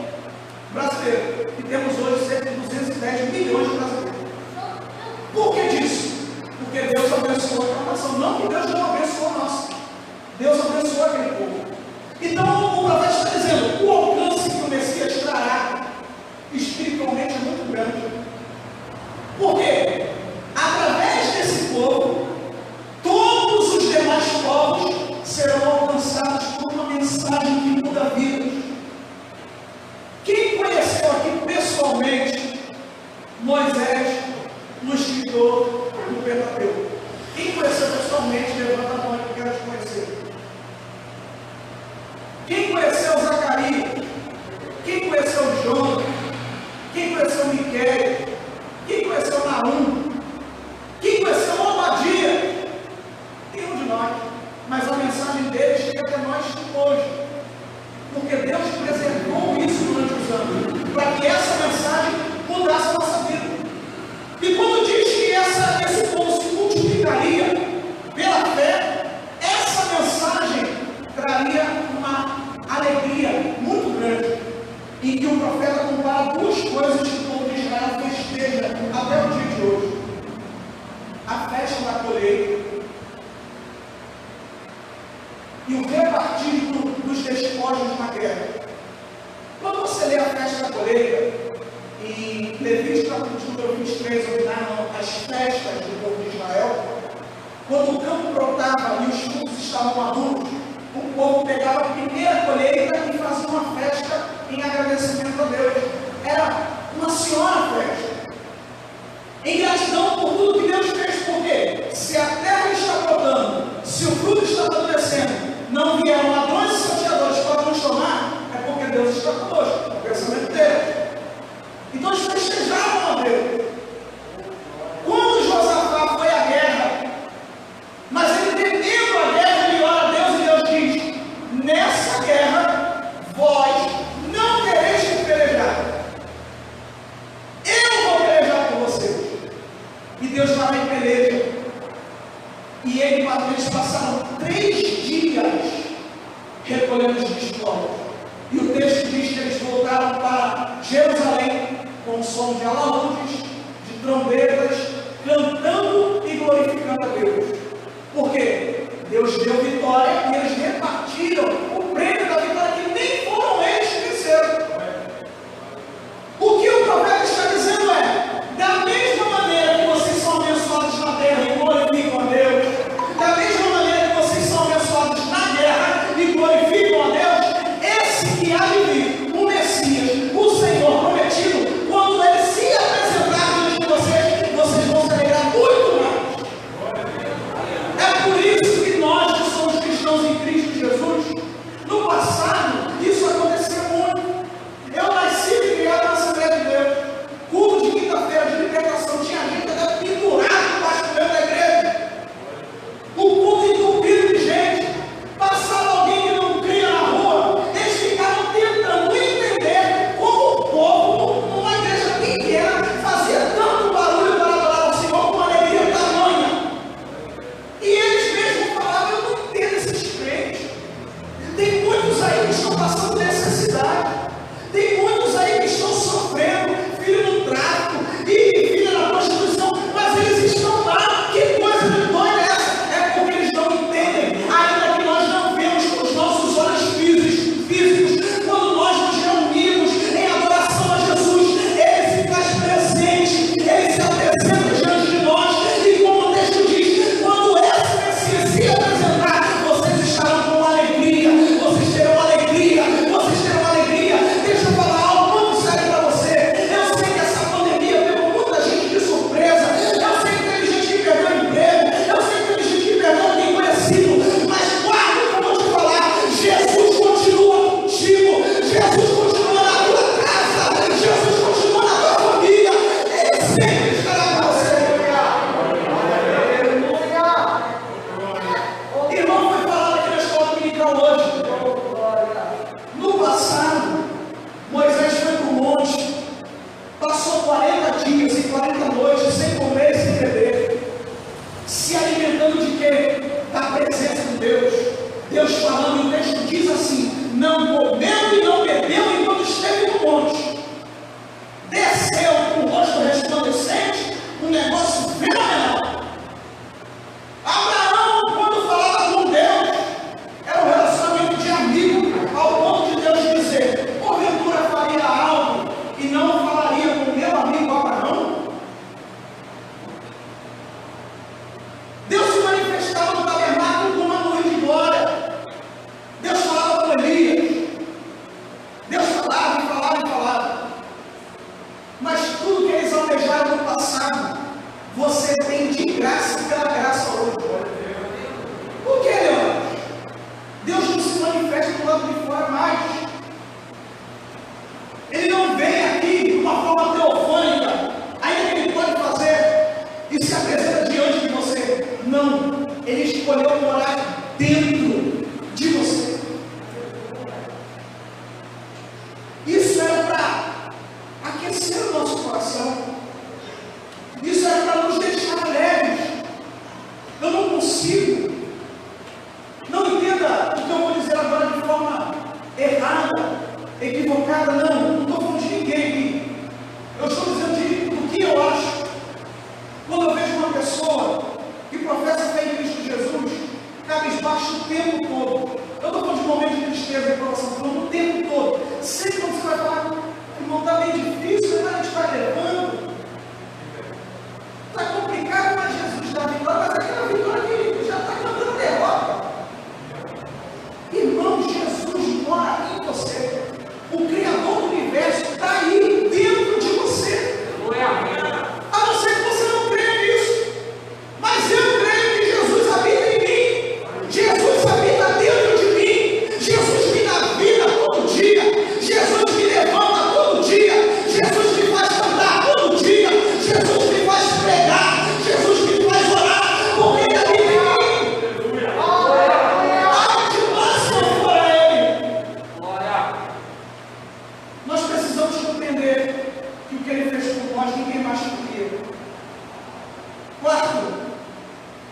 brasileiro. E temos hoje cerca de 210 milhões de brasileiros. Por que disso? Porque Deus abençoou a nação. Não que Deus não abençoou a nossa. Deus abençoou aquele povo. Então o profeta está dizendo: o alcance que o Messias trará espiritualmente é muito grande. Por quê? Através desse povo, todos os demais povos serão alcançados por uma mensagem que muda vidas. Quem conheceu aqui pessoalmente Moisés no escritor do Pentateuco? Quem conheceu pessoalmente, levanta a mão que eu quero te conhecer. Quem conheceu Zacarias? Quem conheceu conheceu Miqueias? Quem conheceu Naum? Quem conheceu Obadia? Nenhum de nós. Mas a mensagem dele chega até nós hoje. Porque Deus preservou isso durante os anos, para que essa mensagem mudasse a nossa vida. E quando diz que esse povo se multiplicaria pela fé, essa mensagem traria uma alegria muito grande, em que o profeta compara duas coisas que o povo de Israel festeja até o dia de hoje: a festa da colheita e o repartir dos despojos na guerra. Quando você lê a festa da colheita, em Levítico capítulo 23, onde narram as festas do povo de Israel, quando o campo brotava e os frutos estavam maduros, o povo pegava a primeira colheita e fazia uma festa em agradecimento a Deus. Era uma senhora festa, em gratidão por tudo que Deus fez. Porque se a terra está brotando, se o fruto está amadurecendo, não vieram ladrões e salteadores para nos tomar, é porque Deus está conosco. É o pensamento deles. Então eles festejavam a Deus. Quando Josafá foi à guerra, mas ele temendo a guerra, ele ora a Deus e Deus diz: nessa guerra, vós não tereis que pelejar. Eu vou pelejar por vocês. E Deus vai lá e peleja. E eles passaram 3 dias recolhendo os despojos. E o texto diz que eles voltaram para Jerusalém com o som de alaúdes, de trombetas, cantando e glorificando a Deus. Por quê? Deus deu vitória e eles repartiram o prêmio da vitória, que nem foram eles que venceram. O que o profeta está dizendo é: da mesma maneira que vocês são abençoados na terra e glorificam a Deus, da mesma maneira que vocês são abençoados na guerra e glorificam a Deus, esse que há de vir, o Messias, o Senhor prometido, quando ele se apresentar diante de vocês, vocês vão se alegrar muito mais. É por isso que nós, que somos cristãos em Cristo Jesus, no passado, isso acontecia muito. Eu nasci e criado na Assembleia de Deus. Culto de quinta-feira de libertação, tinha gente até pendurado embaixo do meio da igreja. O culto entupido de gente. Passava alguém que não cria na rua, eles ficavam tentando entender como o povo, numa igreja pequena, fazia tanto barulho para adorar o Senhor com uma alegria tamanha. E eles mesmos falavam: eu não entendo esses crentes. Tem muitos aí que estão passando necessidade. Tem muitos aí que estão sofrendo, filho no tráfico e filho na prostituição, mas eles estão lá. Que coisa de doida é essa? É porque eles não entendem, ainda que nós não vemos com os nossos olhos físicos. Quando nós nos reunimos em adoração a Jesus, Ele se faz presente, Ele se apresenta diante de nós, e como o texto diz, quando esse Messias se apresentar, vocês estarão com alegria, vocês terão alegria, vocês terão alegria. Deixa eu falar algo muito sério para você. Eu sei que essa pandemia pegou muita gente de surpresa. Eu sei que teve gente que perdeu emprego. Eu sei que teve gente que perdeu alguém conhecido. Mas guarda o que eu vou te falar. Jesus continua contigo. Jesus continua na tua casa. Jesus continua na tua família. Ele sempre estará com você. Irmão, foi falado aqui na escola dominical hoje. No passado, Moisés foi para o monte, passou 40 dias e 40 noites sem comer e sem beber, se alimentando de quê? Da presença de Deus. Deus falando, e o texto diz assim: não comeu e não bebeu enquanto esteve no monte. Desceu com o rosto resplandecente, um negócio fenomenal. Abraão, quando falava com Deus, era um relacionamento de amigo, ao ponto de Deus dizer: porventura faria algo e não falaria com meu amigo Abraão? Deus se manifestava no tabernáculo com uma nuvem de glória. Deus falava com Elias. Deus falava e falava e falava. Mas tudo que eles almejaram no passado, você tem de graça pela graça hoje. Por que, Leandro? Deus não se manifesta do lado de fora mais. Ele não vem aqui de uma forma teofânica.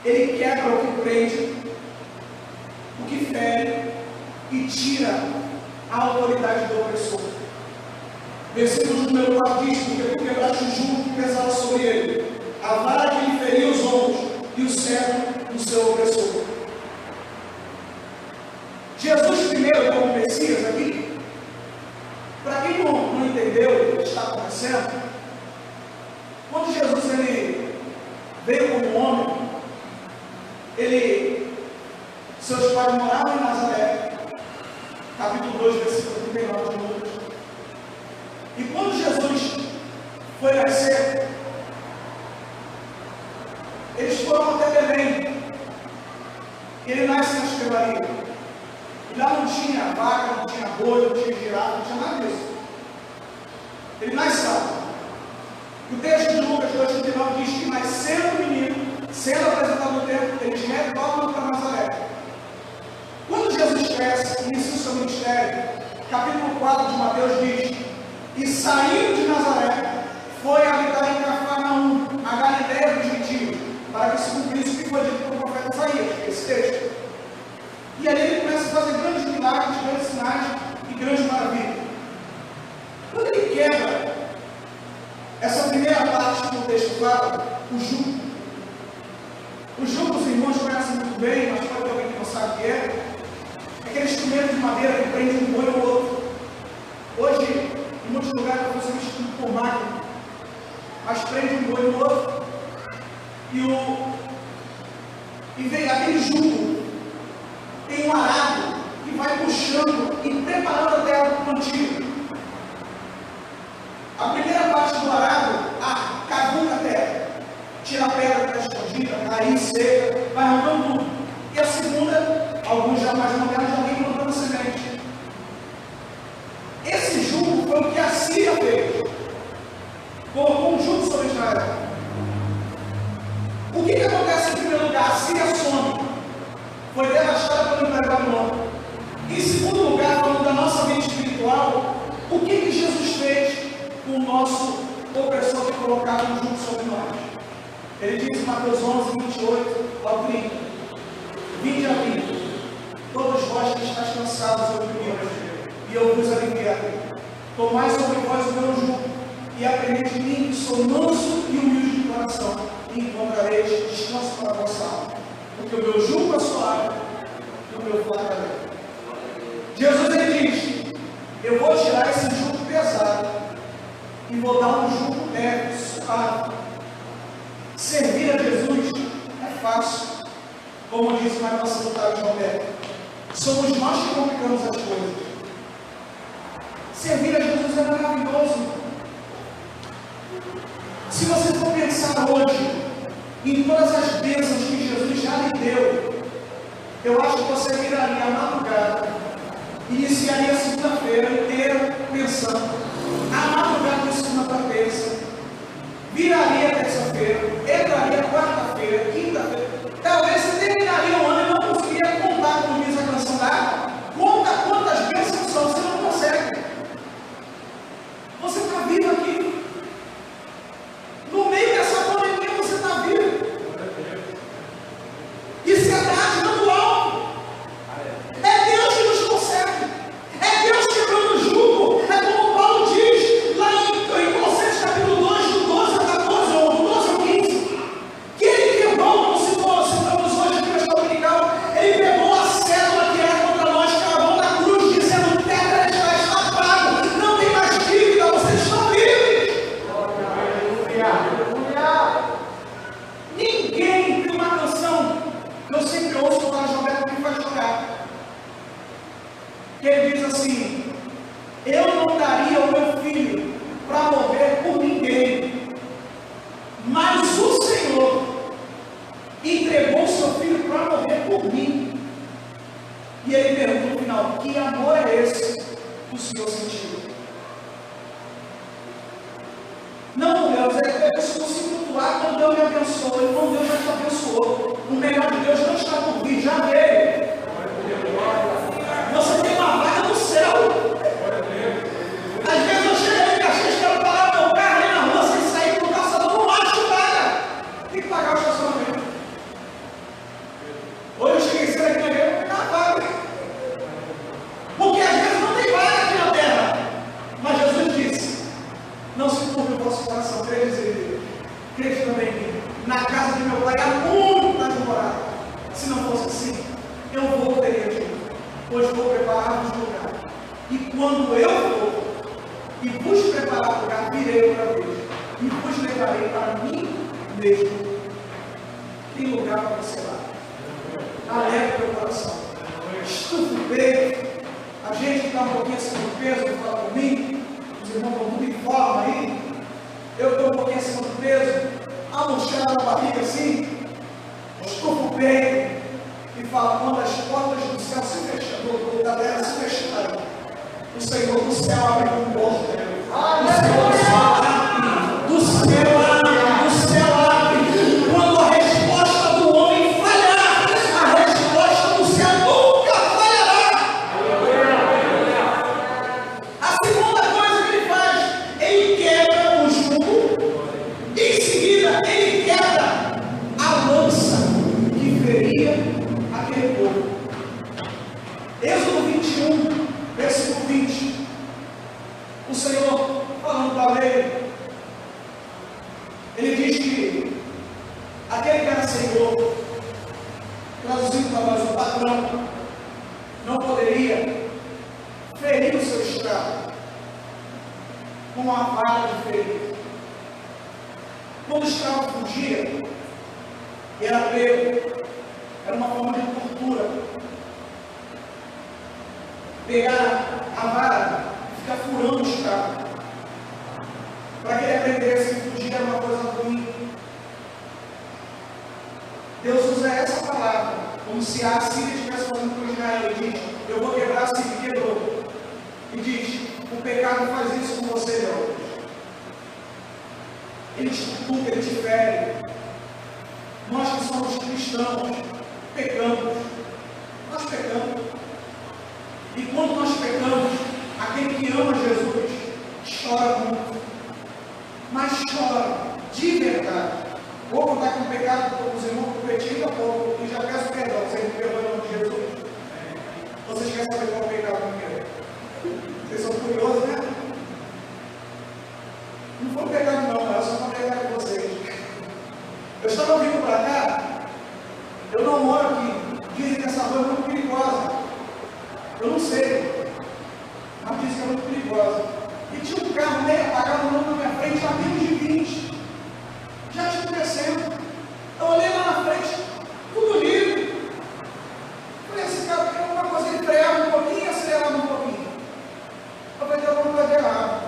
Ele quebra o que prende, o que fere e tira a autoridade do opressor. Versículo número 4 diz: porque tu quebraste o jugo que pesava sobre ele, a vara que lhe feria os ombros e o cetro do seu opressor. Jesus primeiro como Messias aqui, para quem não entendeu o que está acontecendo, quando Jesus ele veio como homem, seus pais moravam em Nazaré, capítulo 2, versículo 39 de Lucas. E quando Jesus foi nascer, eles foram até Belém. Ele nasce na hospedaria. E lá não tinha vaca, não tinha boi, não tinha girafa, não tinha nada disso. Ele nasce lá. O texto de Lucas 2,39 diz que, nascendo o menino, sendo apresentado no templo, eles retornam para Nazaré. Quando Jesus cresce, inicia o seu ministério, capítulo 4 de Mateus diz: e saindo de Nazaré, foi habitar em Cafarnaum, a Galiléia dos gentios, para que se cumprisse o que foi dito pelo profeta Isaías, esse texto. E ali ele começa a fazer grandes milagres, grandes sinais e grandes maravilhas. Quando ele quebra essa primeira parte que o texto fala, o jugo. O jugo, os irmãos conhecem muito bem, mas pode ter alguém que não sabe o que é. É aquele instrumento de madeira que prende um boi no outro. Hoje, em muitos lugares, está substituído por máquina, mas prende um boi no outro. E vem aquele jugo, tem um arado que vai puxando e preparando a terra para o plantio. A primeira parte do arado, cavuca a terra, tira a pedra que está escondida, a raiz seca, vai arrancando tudo. E a segunda, alguns já mais modernos, já vem plantando semente. Esse jugo foi o que a Síria fez. Colocou um jugo sobre Israel. O que acontece em primeiro lugar? A Síria some. Foi devastada pelo Império Babilônico. Em segundo lugar, falando da nossa mente espiritual, o que Jesus fez com o nosso opressor que colocava um jugo sobre nós? Ele diz em Mateus 11, 28 ao 30: vinde a mim, todos vós que estáis cansados e oprimidos, e eu vos aliviarei. Tomai sobre vós o meu jugo, e aprendei de mim, que sou manso e humilde de coração, e encontrareis descanso para a vossa alma. Porque o meu jugo é suave, e o meu fardo é leve. Jesus ele diz: eu vou tirar esse jugo pesado, e vou dar um jugo leve, suave. Servir a Jesus é fácil, como diz o mais nosso Otávio João Neto. Somos nós que complicamos as coisas. Servir a Jesus é maravilhoso. Se você for pensar hoje em todas as bênçãos que Jesus já lhe deu, eu acho que você viraria a madrugada, iniciaria a segunda-feira inteira pensando, a madrugada de segunda para terça, viraria terça-feira, entraria quarta-feira, quinta-feira, talvez você terminaria o ano e não conseguiria contar, como diz a canção da conta quantas bênçãos são, você não consegue. Você está vivo aqui. No meio dessa pandemia você está vivo. Isso é dádiva do alto. É Deus que nos consegue. É Deus quebrando o jugo. É como Paulo diz lá em Colossenses capítulo 2, do 12 a 14, ou do 12 ao 15, que ele quebrou, como citamos hoje aqui nesta dominical, ele pegou a cédula que era contra nós, cravou na cruz, dizendo: tetelestai, está pago, não tem mais dívida, vocês estão livres. Ninguém tem uma canção que eu sempre ouço do Carlos Roberto que me faz chorar. Que ele diz assim: eu não daria o meu filho para morrer por ninguém, mas o Senhor entregou seu filho para morrer por mim. E ele pergunta no final: que amor é esse que o Senhor sentiu? Não, Deus, é que se você flutuar, quando Deus me abençoou, e quando Deus já te abençoou, o melhor de Deus não está por vir, já veio. Você tem uma vaga no céu. Às vezes eu chego ali em Caxias, quero parar meu carro ali na rua sem sair para o calçador, não acho vaga. Tem que pagar o estacionamento. vosso coração, crede em Deus, crede também em mim. Na casa de meu pai há muitas moradas. Se não fosse assim, eu voltaria de novo, pois vou preparar-vos lugar. E quando eu for e vos preparar lugar, virei outra vez e vos levarei para mim mesmo. Tem lugar para você lá. Alegra o teu coração. Estufa o peito. A gente que está um pouquinho acima do peso, fala por mim, os irmãos estão muito em forma aí. Eu estou um pouquinho acima do peso, amochado na barriga assim, estufa o peito e fala: quando as portas do céu se fecharem, da terra se fecharem, o Senhor do céu abre um porta. O Senhor do céu abre, do céu abre, do céu abre. Quando a resposta do homem falhar, a resposta do céu nunca falhará. A segunda coisa que ele faz, ele quebra o jugo. Em seguida, ele quebra a lança que feria aquele povo. Êxodo 21, versículo 20. O Senhor falando para ele, ele diz que aquele que era Senhor, traduzindo para nós, o patrão, não poderia ferir o seu escravo com uma vara de ferir. Quando o escravo fugia e era preso, era uma forma de tortura. Pegar a vara e ficar furando o escravo, para que ele aprendesse que fugir era uma coisa ruim. Deus usa essa palavra como se a Síria estivesse falando com Israel. Ele diz: eu vou quebrar a Síria, quebrou. E diz: o pecado faz isso com você, Deus. Ele te cutuca, ele te fere. Nós que somos cristãos, pecamos. Nós pecamos. E quando nós pecamos, aquele que ama Jesus chora muito. Mas chora de verdade. Vou contar com o pecado dos irmãos do Petinho a pouco, e já peço perdão. Vocês me perdoam em nome de Jesus? Vocês querem saber qual é o pecado que eu quero? Vocês são curiosos, né? Não foi um pecado não, era só para pegar com vocês. Eu estava vindo para cá, eu não moro aqui. Dizem que essa rua é muito perigosa. Eu não sei, mas dizem que é muito perigosa. E tinha um carro meio apagado na minha frente, a menos de 20. Já escurecendo. Eu olhei lá na frente, tudo livre. Falei: esse carro tem alguma coisa, ele freava um pouquinho e acelerava um pouquinho. Eu falei: tem alguma coisa errada.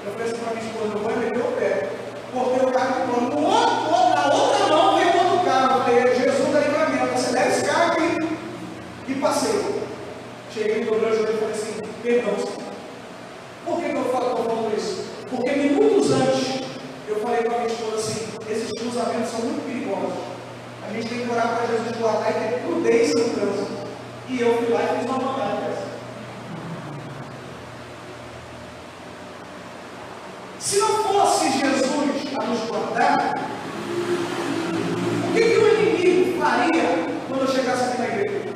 Eu falei assim para minha esposa: eu vou meter o pé. Cortei o carro de plano. Na outra mão veio outro carro. Eu falei: Jesus da livramento, você deve esse carro aqui. E passei. Cheguei, dobrei o joelho e falei assim: perdão, Senhor. Por que eu estou falando isso? Porque minutos antes eu falei para a minha esposa assim: esses cruzamentos são muito perigosos. A gente tem que orar para Jesus guardar e ter prudência no trânsito. E eu fui lá e fiz uma mandada dessa. Se não fosse Jesus a nos guardar, o que o inimigo faria quando eu chegasse aqui na igreja?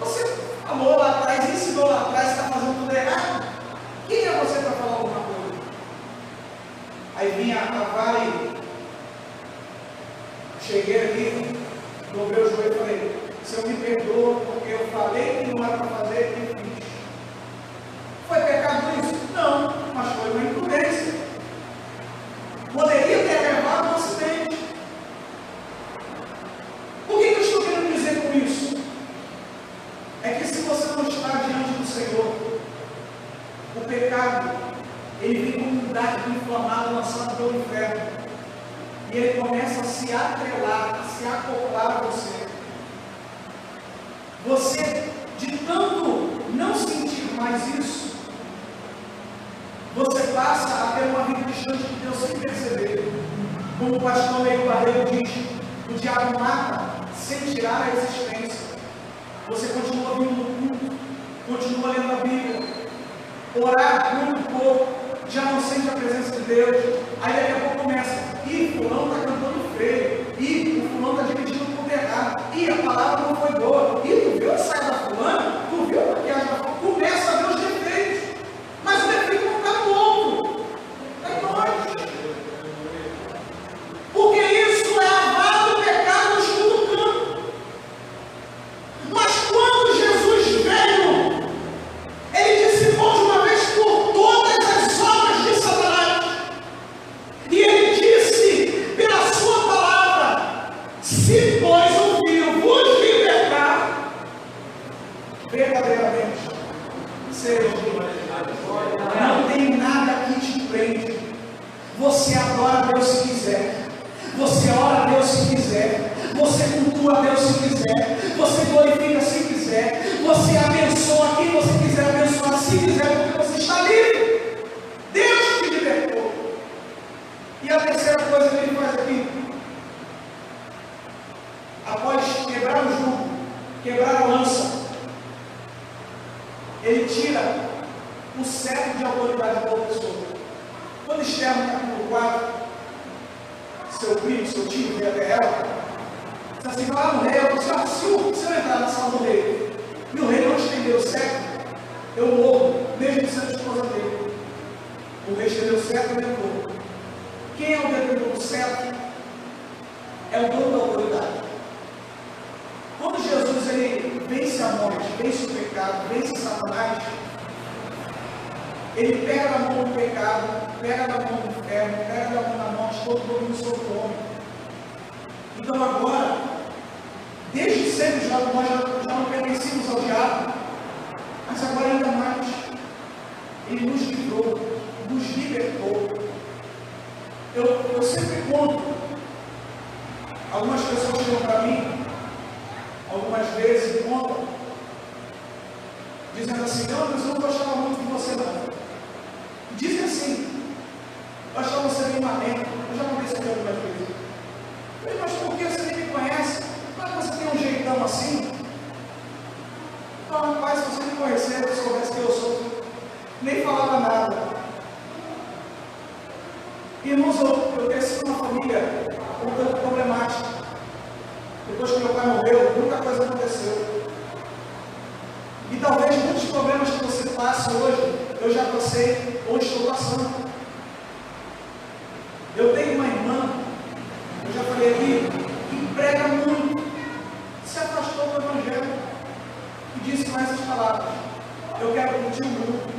Você falou lá atrás, ensinou lá atrás, está fazendo tudo errado. Quem é você para falar alguma coisa? Aí vinha a vara e cheguei ali, dobrei o joelho e falei: Senhor, me perdoa, porque eu falei que não era para fazer e fiz. Foi pecado isso? Não, mas foi uma imprudência. Poderia ter levado a um acidente. O que eu estou querendo dizer com isso? É que se você não está diante do Senhor, o pecado, ele vem como um dardo inflamado lançado pelo inferno. E ele começa a se atrelar, a se acoplar a você. Você, de tanto não sentir mais isso, você passa a ter uma vida distante de Deus sem perceber. Como o pastor Leio Barreiro diz: o diabo mata sem tirar a existência. Você continua vindo no culto, continua lendo a Bíblia, orar muito pouco, já não sente a presença de Deus. Aí daqui a pouco começa: ih, fulano está cantando feio, ih, o fulano está dividindo o culto errado, ih, a palavra não foi boa, ih, tu viu a saia da fulana, tu viu a maquiagem da fulana. Começa a ver os defeitos, mas o defeito não está no outro, está em nós. Você adora a Deus se quiser. Você ora a Deus se quiser. Você cultua a Deus se quiser. Você glorifica se quiser. Você abençoa quem você quiser abençoar se quiser, porque você está livre. Deus te libertou. E a terceira coisa que ele faz aqui, após quebrar o jugo, quebrar a lança, ele tira o cetro de autoridade da pessoa. Quando Esther, no capítulo 4, seu primo, seu tio, veio até ela, disse assim: vai lá no rei. Eu disse: se eu entrar na sala do rei e o rei não estender o cetro, eu morro, mesmo sendo esposa dele. O rei estendeu o cetro e entrou. Quem é o detentor do cetro? É o dono da autoridade. Quando Jesus ele vence a morte, vence o pecado, vence Satanás, ele pega na mão do pecado, pega na mão do inferno, pega na mão da morte, todo domínio sobre o homem. Então agora, desde sempre nós já não pertencíamos ao diabo, mas agora ainda mais, ele nos livrou, nos libertou. Eu sempre conto, algumas pessoas chegam para mim, algumas vezes contam, dizendo assim: não, mas eu não gostava muito de você não. Dizem assim: eu achava você bem marrento. Eu já contei isso aqui algumas vezes. Eu falei: mas por que você nem me conhece? Mas você tem um jeitão assim? Então, rapaz, se você me conhecer, se soubesse quem eu sou, nem falava nada. Irmãos, eu cresci numa família um pouco problemática. Depois que meu pai morreu, muita coisa aconteceu. E talvez muitos problemas que você passe hoje, eu já passei ou estou passando. Eu tenho uma irmã, eu já falei aqui, que prega muito, se afastou do Evangelho e disse mais as palavras: eu quero curtir o mundo.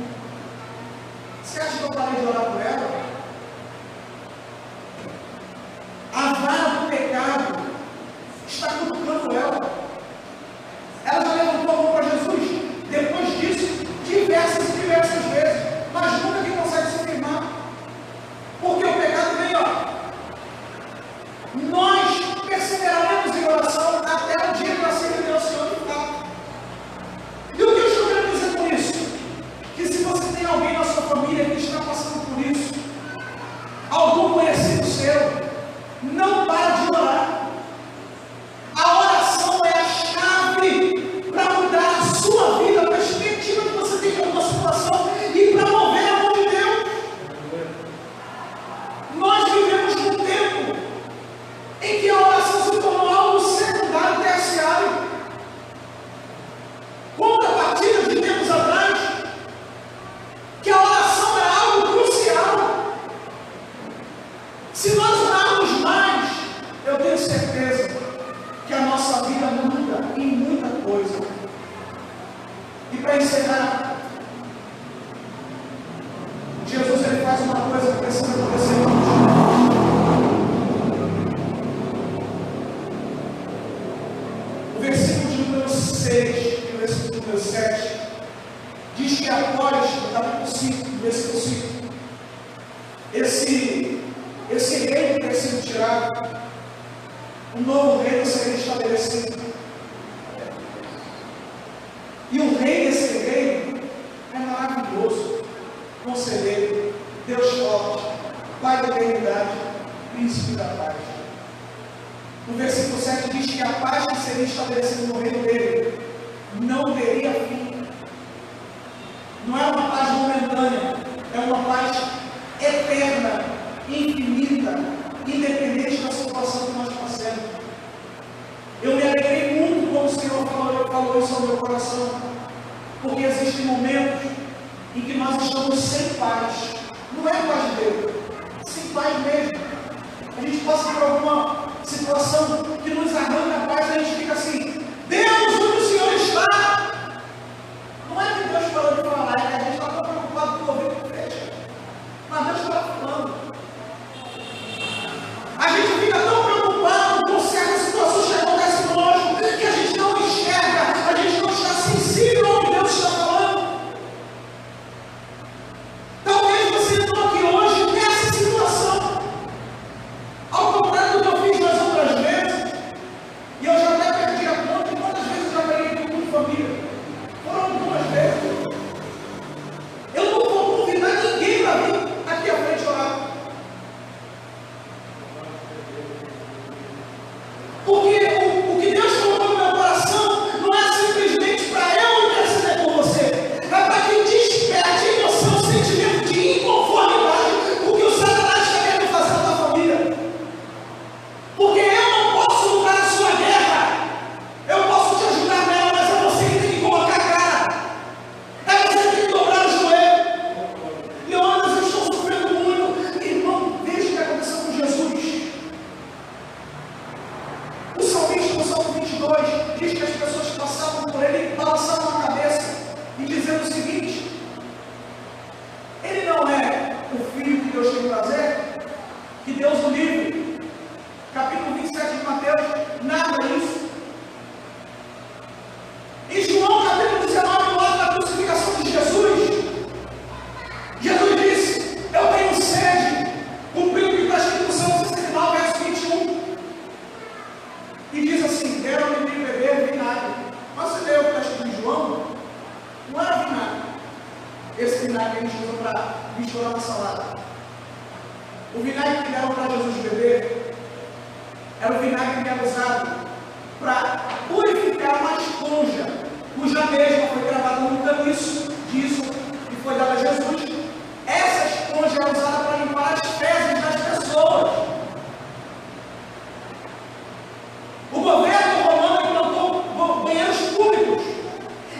Você acha que eu parei de orar por ela? A vara do pecado está cutucando ela. Ela já levantou a mão para Jesus, depois disso, diversas e diversas vezes, mas nunca que consegue se firmar. Porque o pecado vem, ó. Nós perseveraremos em oração até o dia que nós seremos ao Senhor de fato. E o que eu estou querendo dizer com isso? Que se você tem alguém na sua família que está passando por isso, algum conhecido seu, não para de orar. A oração é a chave para mudar a sua vida, a perspectiva que você tem de alguma situação e para mover a mão de Deus. Nós vivemos num tempo em que a oração se tornou algo secundário, terciário. Contrapartida de tempos atrás, que a oração era algo crucial. Se nós orarmos mais, eu tenho certeza que a nossa vida muda em muita coisa. E para encerrar, Jesus ele faz uma coisa que precisa acontecer hoje. O versículo de número 6 e o versículo número 7 diz que após o capítulo 5, versículo 5, esse reino ter sido tirado, um novo reino seria estabelecido. E o rei desse reino é maravilhoso, conselheiro, Deus forte, Pai da eternidade, príncipe da paz. No versículo 7 diz que a paz que seria estabelecida no reino dele não teria fim. Não é uma paz momentânea, é uma paz eterna, infinita, independente da situação que nós passemos. Eu me alegrei muito quando o Senhor falou isso ao meu coração, porque existem momentos em que nós estamos sem paz. Não é paz de Deus, sem paz mesmo. A gente passa por alguma situação que nos arranca a paz e a gente fica assim: Deus, onde o Senhor está? Não é que Deus parou de falar, é que a gente está tão preocupado com o ouvido que fecha. Mas Deus está falando. A gente fica tão preocupado com certas situações que acontecem conosco que a gente não enxerga, a gente não está sensível ao que Deus está falando. Talvez você entrou aqui hoje nessa situação. Que Deus o livre. Capítulo 27 de Mateus, nada disso. Em João, capítulo 19, mostra a crucificação de Jesus. Jesus disse: eu tenho sede, cumprindo o que está escrito no Salmo 69, verso 21. E diz assim: deram-me de beber vinagre. Mas você leu o que está escrito em João? Não era vinagre. Esse vinagre que a gente usa para misturar na salada. O vinagre que deram para Jesus beber era o vinagre que era usado para purificar uma esponja, cuja mesma foi gravada no caniço disso que foi dado a Jesus. Essa esponja é usada para limpar as fezes das pessoas. O governo romano implantou banheiros públicos.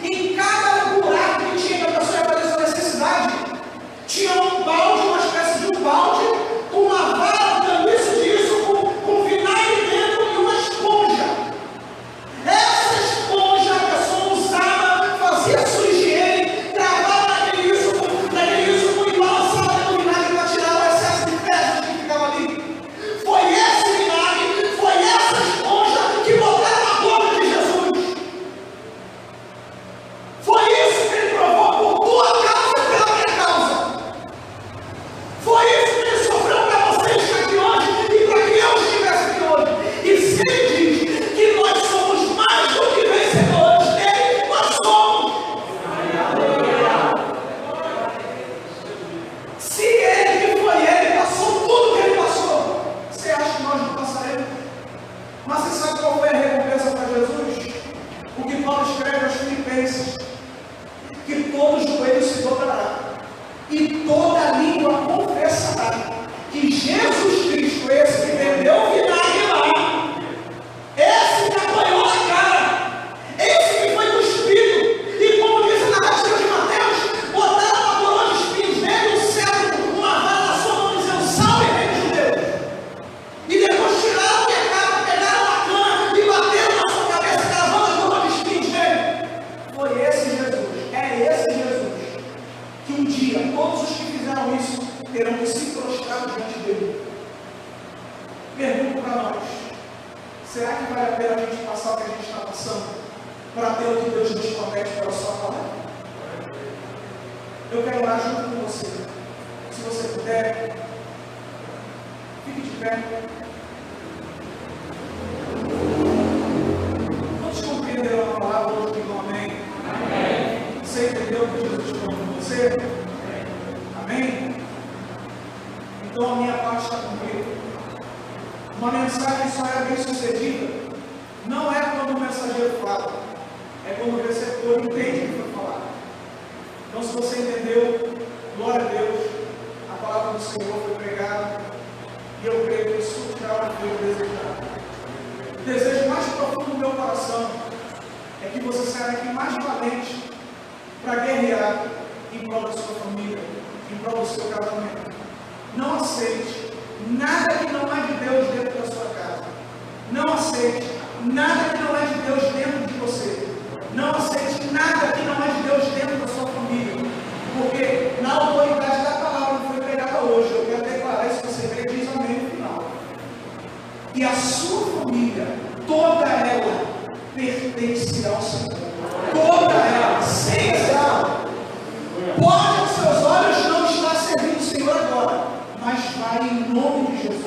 Em cada buraco que tinha que a pessoa ia fazer sua necessidade, tinha um balde, uma espécie de um balde, com uma vara, um caniço disso, com vinagre dentro e uma esponja. Essa esponja a pessoa usava, fazia sua higiene, travava naquele isso e balançava dentro do vinagre para tirar o excesso de fezes que ficava ali. Foi esse vinagre, foi essa esponja que botaram na boca de Jesus. Foi isso que ele provou por tua causa e pela minha causa. Foi isso que ele sofreu para você estar aqui hoje e para que eu estivesse aqui hoje. E se ele diz que nós somos mais do que vencedores dele, nós somos. Se ele, que foi ele, passou tudo que ele passou, você acha que nós não passaremos? Mas você sabe qual foi a recompensa para Jesus? O que Paulo escreve aos Filipenses: que todo joelho se dobrará e toda língua confessará que Jesus Cristo, esse que bebeu o vinagre lá, esse que apanhou na cara, esse que foi cuspido, e como diz a narrativa de Mateus, botaram uma coroa de espinhos nele, um cetro, uma vara na sua mão, dizendo: salve, rei dos judeus. E depois tiraram o pecado, pegaram a cana e bateram na sua cabeça, cravando a coroa de espinhos nele. Foi esse Jesus, é esse Jesus, que um dia todos os que fizeram isso terão que se prostrar diante dele. Pergunto para nós: será que vale a pena a gente passar o que a gente está passando para ter o que Deus nos promete pela sua palavra? Eu quero orar junto com você. Se você puder, fique de pé. Quantos compreenderam a palavra hoje? Digam amém. Amém. Você entendeu o que Jesus falou com você? Amém? Então a minha parte está cumprida. Uma mensagem só é bem sucedida não é quando o mensageiro fala, é quando o receptor entende o que foi falado. Então, se você entendeu, glória a Deus, a palavra do Senhor foi pregada e eu creio que isso surtirá o que eu desejava. O desejo mais profundo do meu coração é que você saia daqui mais valente para guerrear em prol da sua família, em prol do seu casamento. Não aceite nada que não é de Deus dentro da sua casa. Não aceite nada que não é de Deus dentro de você. Não aceite nada que não é de Deus dentro da sua família. Porque na autoridade da palavra que foi pregada hoje, eu quero declarar isso, você crê, diz amém no final. E a sua família, toda ela, pertence ao Senhor. Toda ela, sem exceção. Pode aos seus olhos não estar servindo o Senhor agora, mas vai em nome de Jesus.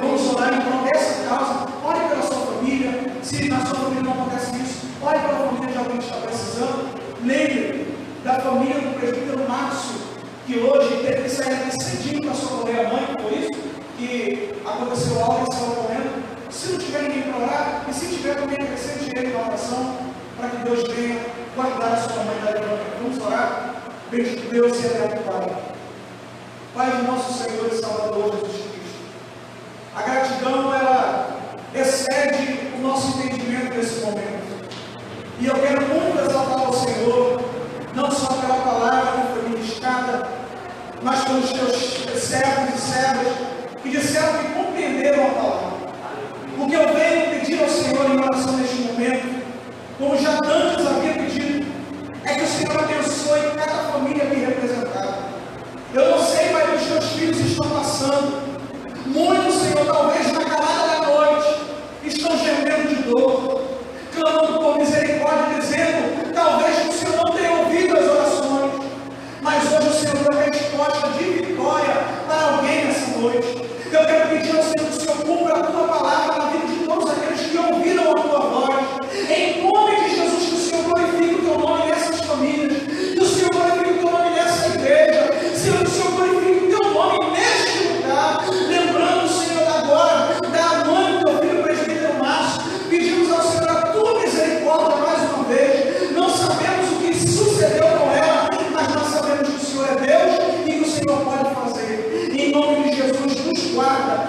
Vamos orar em prol dessa causa. Ore pela sua família. Se na sua família não acontece isso, ore pela família de alguém que está precisando. Lembre da família do presbítero Márcio, que hoje teve que sair aqui cedinho para socorrer a mãe, por isso que aconteceu algo e saiu correndo. Se não tiver ninguém para orar, e se tiver também, acrescente ele na oração, para que Deus venha guardar a sua mãe da vida. Vamos orar? Bendito Deus e eterno Pai. Pai de nosso Senhor e Salvador Jesus Cristo. A gratidão, ela excede o nosso entendimento nesse momento. E eu quero muito exaltar ao Senhor, não só pela palavra que foi ministrada, mas pelos teus servos e servas que disseram que compreenderam a palavra. O que eu venho pedir ao Senhor em oração neste momento, como já antes havia pedido, é que o Senhor abençoe cada família aqui representada. Eu não sei, mas os teus filhos estão passando guarda,